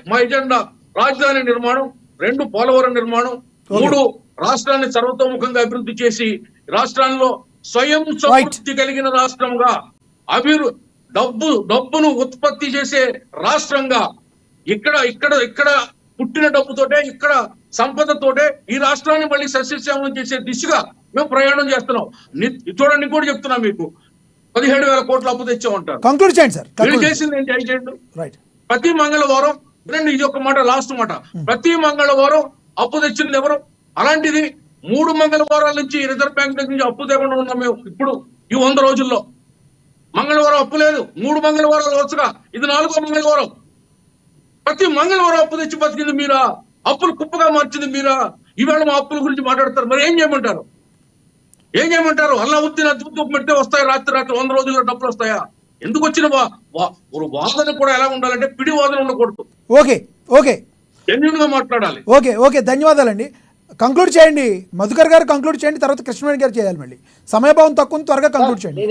మా ఎజెండా రాజధాని నిర్మాణం, 2 పోలవరం నిర్మాణం, 3 రాష్ట్రాన్ని సర్వతోముఖంగా అభివృద్ధి చేసి రాష్ట్రాల్లో స్వయం సమృద్ధి కలిగిన రాష్ట్రంగా, డబ్బును ఉత్పత్తి చేసే రాష్ట్రంగా, ఇక్కడ పుట్టిన డబ్బుతోటే, ఇక్కడ సంపదతోటే ఈ రాష్ట్రాన్ని మళ్ళీ సస్యశ్యామలం చేసే దిశగా మేము ప్రయాణం చేస్తున్నాం. చూడండి, కూడా చెప్తున్నా మీకు, 17,000 కోట్ల అప్పు తెచ్చామంటారు. కంక్లూడ్ చేయండి సార్. వీళ్ళు చేసింది ఏంటి? చేయండి. రైట్. ప్రతి మంగళవారం, ఇది ఒక మాట, లాస్ట్ మాట, ప్రతి మంగళవారం అప్పు తెచ్చింది ఎవరు? అలాంటిది 3 మంగళవారాల నుంచి రిజర్వ్ బ్యాంక్ నుంచి అప్పు తేకుండా ఉన్నాం మేము. ఇప్పుడు ఈ 100 రోజుల్లో మంగళవారం అప్పు లేదు. 3 మంగళవారాలు వరుసగా, ఇది 4వ మంగళవారం. ప్రతి మంగళవారం అప్పు తెచ్చి బతికింది మీరా? అప్పులు కుప్పగా మార్చింది మీరా? ఈవేళ మా అప్పుల గురించి మాట్లాడతారు. మరి ఏం చేయమంటారు? అల్లావుద్దీన్ అద్భుతం పెడితే వస్తాయి రాత్రి 100 రోజుల్లో డబ్బులు వస్తాయా? ఎందుకు వచ్చిన వాదన కూడా ఎలా ఉండాలంటే పిడి వాదన ఉండకూడదు. ఓకే జెన్యూన్ గా మాట్లాడాలి. ఓకే ధన్యవాదాలండి. కంక్లూడ్ చేయండి మధుకర్ గారు, కంక్లూడ్ చేయండి, తర్వాత కృష్ణవేణి గారు చేయాలి. మళ్ళీ సమయభావం తక్కువ, త్వరగా కంక్లూడ్ చేయండి.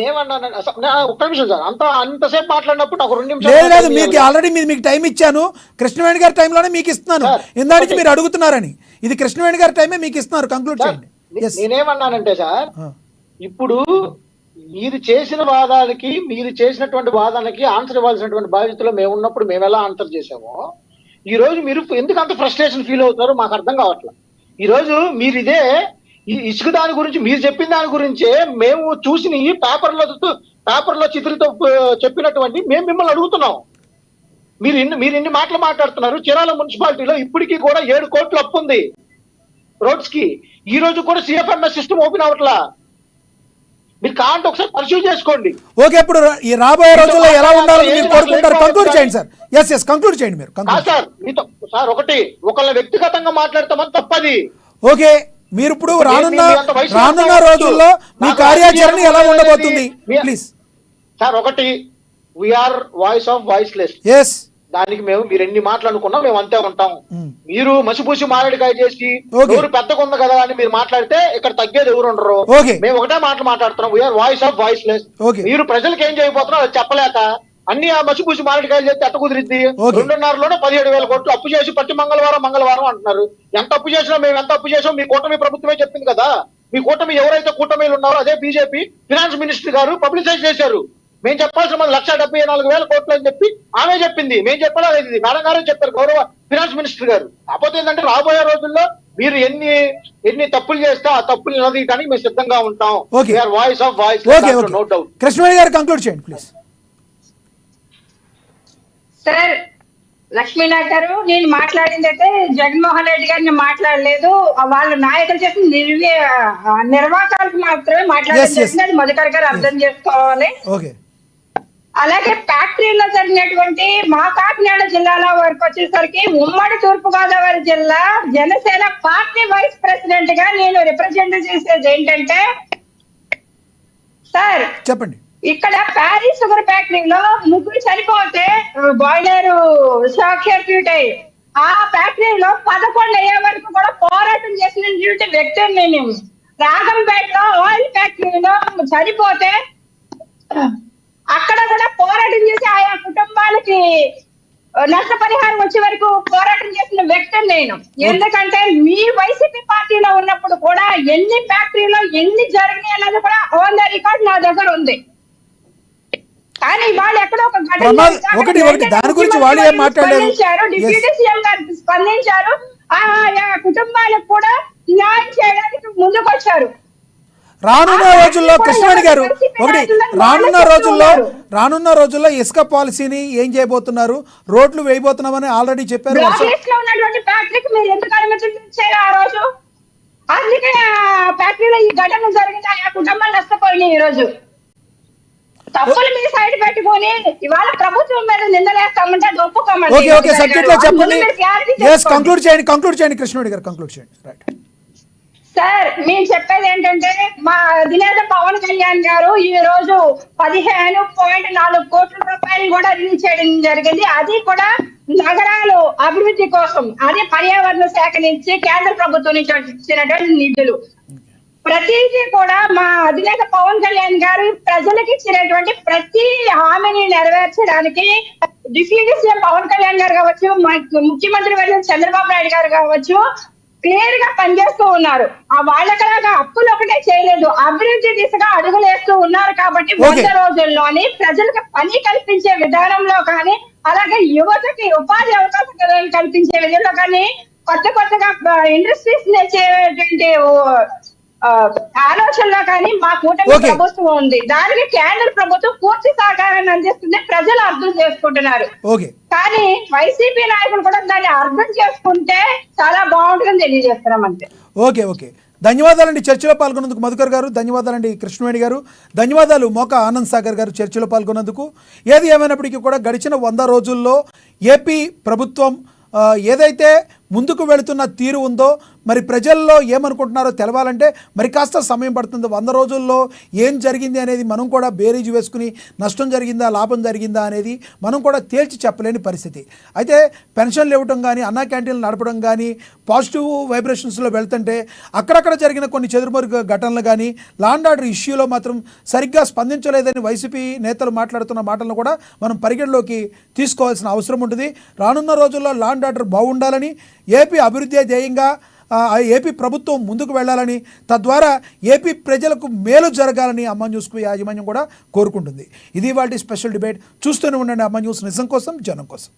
ఒక్క నిమిషం సార్, అంతసేపు మాట్లాడినప్పుడు నాకు 2 నిమిషాలు లేదు, మీకు ఆల్రెడీ మీకు టైం ఇచ్చాను. కృష్ణవేణి గారి టైంలోనే మీకు ఇస్తున్నాను. ఇందానికి మీరు అడుగుతున్నారని, ఇది కృష్ణవేణి గారి టైమే మీకు ఇస్తున్నారు. కంక్లూడ్ చేయండి. నేనేమన్నానంటే సార్, ఇప్పుడు మీరు చేసిన వాదానికి, మీరు చేసినటువంటి వాదానికి ఆన్సర్ ఇవ్వాల్సినటువంటి బాధ్యతలో మేము ఉన్నప్పుడు మేము ఎలా ఆన్సర్ చేసామో, ఈ రోజు మీరు ఎందుకు అంత ఫ్రస్ట్రేషన్ ఫీల్ అవుతారో మాకు అర్థం కావట్లేదు. ఈ రోజు మీరు ఈ ఇసుక దాని గురించి మీరు చెప్పిన దాని గురించే మేము చూసిన ఈ పేపర్లో చిత్రితో చెప్పినటువంటి మేము మిమ్మల్ని అడుగుతున్నాం. మీరు ఇన్ని మాటలు మాట్లాడుతున్నారు. చీరాల మున్సిపాలిటీలో ఇప్పటికీ కూడా 7 కోట్ల అప్పు ఉంది రోడ్స్ కి. ఈ రోజు కూడా సిఎఫ్ఎంఎస్ సిస్టమ్ ఓపెన్ అవట్లా. మీరు కాంటే ఒకసారి పరిశీలి చేసుకోండి. ఓకే, ఇప్పుడు ఈ రాబోయే రోజుల్లో ఎలా ఉండాలని మీరు కోరుకుంటారు? కంక్లూడ్ చేయండి సార్. ఎస్ కంక్లూడ్ చేయండి మీరు. సార్ మీతో సార్ ఒకళ్ళ వ్యక్తిగతంగా మాట్లాడతామని తప్పది. ఓకే, మీరు ఇప్పుడు రానున్న రోజుల్లో మీ కార్యాచరణ ఎలా ఉండబోతుంది please? Sir we are voice of voiceless. Yes, దానికి మీరు ఎన్ని మాటలు అనుకున్నా మేము అంతే ఉంటాం. మీరు మసిపూసి మారేడుకాయ చేసి ఎవరు పెద్దగా ఉంది కదా అని మీరు మాట్లాడితే ఇక్కడ తగ్గేది ఎవరు ఉండరు. మేము ఒకటే మాట్లాడుతున్నాం, వీఆర్ వాయిస్ ఆఫ్ వాయిస్లెస్. మీరు ప్రజలకు ఏం చేయబోతున్నారో అది చెప్పలేక అన్ని ఆ మసిపూసి మారేడుకాయలు చేస్తే ఎట్ట కుదిరిద్ది? 2.5లోనే 17,000 కోట్లు అప్పు చేసి ప్రతి మంగళవారం అంటున్నారు. ఎంత అప్పు చేసినా మేము ఎంత అప్పు చేసాం మీ కూటమి ప్రభుత్వమే చెప్పింది కదా. మీ కూటమి ఎవరైతే కూటమిలు ఉన్నారో అదే బీజేపీ ఫినాన్స్ మినిస్టర్ గారు పబ్లిసైజ్ చేశారు. మేము చెప్పాల్సిన 1,74,000 కోట్లు అని చెప్పి ఆమె చెప్పింది. మేము చెప్పడం లేదు, మేడం గారే చెప్పారు, గౌరవ ఫినాన్స్ మినిస్టర్ గారు. కాకపోతే ఏంటంటే రాబోయే రోజుల్లో మీరు ఎన్ని తప్పులు చేస్తే ఆ తప్పులు నిలదీయడానికి మేము సిద్ధంగా ఉంటాం. Voice of voice, no doubt. Krishnaveni గారు కంక్లూడ్ చేయండి ప్లీజ్. సార్, లక్ష్మీనాథ్ గారు, నేను మాట్లాడిందైతే జగన్మోహన్ రెడ్డి గారిని మాట్లాడలేదు. వాళ్ళ నాయకులు చేసిన నిర్వాహకాలకు మాత్రమే మాట్లాడింది. అది మధుకర్ గారు అర్థం చేసుకోవాలి. అలాగే ఫ్యాక్టరీలో జరిగినటువంటి మా కాకినాడ జిల్లాలో వరకు వచ్చేసరికి ఉమ్మడి తూర్పు గోదావరి జిల్లా జనసేన పార్టీ వైస్ ప్రెసిడెంట్ గా నేను రిప్రజెంట్ చేసేది ఏంటంటే సార్, చెప్పండి. ఇక్కడ ప్యారిస్ షుగర్ ఫ్యాక్టరీలో 3 చనిపోతే బాయిలర్ షాక్ సర్క్యూట్ అయ్యి ఆ ఫ్యాక్టరీలో 11 అయ్యే వరకు కూడా పోరాటం చేసినటువంటి వ్యక్తిని నేను. రాగంపేటలో ఆయిల్ ఫ్యాక్టరీలో చనిపోతే అక్కడ కూడా పోరాటం చేసి ఆయా కుటుంబాలకి నష్టపరిహారం వచ్చే వరకు పోరాటం చేసిన వ్యక్తిని నేను. ఎందుకంటే మీ వైసీపీ పార్టీలో ఉన్నప్పుడు కూడా ఎన్ని ఫ్యాక్టరీలో ఎన్ని జరిగినాయి అన్నది కూడా ఆన్ ద రికార్డ్ నా దగ్గర ఉంది. కానీ వాళ్ళు ఎక్కడో ఒక దాని గురించి వాళ్ళు ఏం మాట్లాడారు? డిప్యూటీ సీఎం గారు స్పందించారు. ఆ కుటుంబాలకు కూడా న్యాయం చేయడానికి ముందుకొచ్చారు. రానున్న రోజుల్లో కృష్ణవేణి గారు రానున్న రోజుల్లో ఇసుక పాలసీని ఏం చేయబోతున్నారు? రోడ్లు వేయబోతున్నామని ఆల్రెడీ చెప్పారు. ఉన్నటువంటి ఫ్యాక్టరీకి మీరు ఎందుకు అనుమతులు ఇచ్చారు ఆ రోజు? అందుకే ఫ్యాక్టరీలో ఈ ఘటన జరిగింది. ఆ కుటుంబాలు నష్టపోయినాయి. ఈ రోజు తప్పులు మీ సైడ్ పెట్టుకొని ఇవాళ ప్రభుత్వం మీద నిందలేస్తామంటే అది ఒప్పుకోమండి. ఓకే ఓకే సబ్జెక్ట్ లో చెప్పండి. ముందు మీరు clarity ఎస్ చేసుకోండి. కంక్లూడ్ చేయండి కృష్ణుడి గారు, కంక్లూడ్ చేయండి. రైట్. సార్ మేము చెప్పేది ఏంటంటే మా అధినేత పవన్ కళ్యాణ్ గారు ఈ రోజు 15.4 కోట్ల రూపాయలు కూడా రిలీజ్ చేయడం జరిగింది. అది కూడా నగరాలు అభివృద్ధి కోసం, అదే పర్యావరణ శాఖ నుంచి కేంద్ర ప్రభుత్వం నుంచి వచ్చినటువంటి నిధులు. ప్రతిదీ కూడా మా అధినేత పవన్ కళ్యాణ్ గారు ప్రజలకు ఇచ్చినటువంటి ప్రతి హామీని నెరవేర్చడానికి డిప్యూటీ సీఎం పవన్ కళ్యాణ్ గారు కావచ్చు, ముఖ్యమంత్రి వర్యులు చంద్రబాబు నాయుడు గారు కావచ్చు, క్లియర్ గా పనిచేస్తూ ఉన్నారు. ఆ వాళ్ళకలాగా అప్పులు ఒకటే చేయలేదు, అభివృద్ధి దిశగా అడుగులు వేస్తూ ఉన్నారు. కాబట్టి 100 రోజుల్లోని ప్రజలకు పని కల్పించే విధానంలో కానీ, అలాగే యువతకి ఉపాధి అవకాశాలు కల్పించే విధంలో కానీ, కొత్తగా ఇండస్ట్రీస్ తెచ్చేటువంటి ఆలోచనలో కానీ మా కూటమి ప్రభుత్వం ఉంది. దానికి కేంద్ర ప్రభుత్వం పూర్తి సహకారాన్ని అందిస్తుంది. ప్రజలు అర్థం చేసుకుంటున్నారు. కానీ వైసీపీ నాయకులు కూడా దాన్ని అర్థం చేసుకుంటే చాలా బాగుంటుందని తెలియజేస్తున్నాం అంతే. ఓకే ధన్యవాదాలండి చర్చలో పాల్గొన్నందుకు మధుకర్ గారు, ధన్యవాదాలండి కృష్ణవేణి గారు, ధన్యవాదాలు మోకా ఆనంద్ సాగర్ గారు చర్చలో పాల్గొన్నందుకు. ఏది ఏమైనప్పటికీ కూడా గడిచిన 100 రోజుల్లో ఏపీ ప్రభుత్వం ఏదైతే ముందుకు వెళుతున్న తీరు ఉందో మరి ప్రజల్లో ఏమనుకుంటున్నారో తెలవాలంటే మరి కాస్త సమయం పడుతుంది. 100 రోజుల్లో ఏం జరిగింది అనేది మనం కూడా బేరీజు వేసుకుని నష్టం జరిగిందా లాభం జరిగిందా అనేది మనం కూడా తేల్చి చెప్పలేని పరిస్థితి. అయితే పెన్షన్లు ఇవ్వడం కానీ, అన్నా క్యాంటీన్లు నడపడం కానీ, పాజిటివ్ వైబ్రేషన్స్లో వెళ్తుంటే అక్కడక్కడ జరిగిన కొన్ని చెదురుమరుగు ఘటనలు కానీ, లా అండ్ ఆర్డర్ ఇష్యూలో మాత్రం సరిగ్గా స్పందించలేదని వైసీపీ నేతలు మాట్లాడుతున్న మాటలను కూడా మనం పరిగణలోకి తీసుకోవాల్సిన అవసరం ఉంటుంది. రానున్న రోజుల్లో లా అండ్ ఆర్డర్ బాగుండాలని, ఏపీ అభివృద్ధి ధ్యేయంగా ఏపీ ప్రభుత్వం ముందుకు వెళ్ళాలని, తద్వారా ఏపీ ప్రజలకు మేలు జరగాలని అమ్మ న్యూస్కు యాజమాన్యం కూడా కోరుకుంటుంది. ఇది వాటి స్పెషల్ డిబేట్. చూస్తూనే ఉండండి అమ్మ న్యూస్, నిజం కోసం జనం కోసం.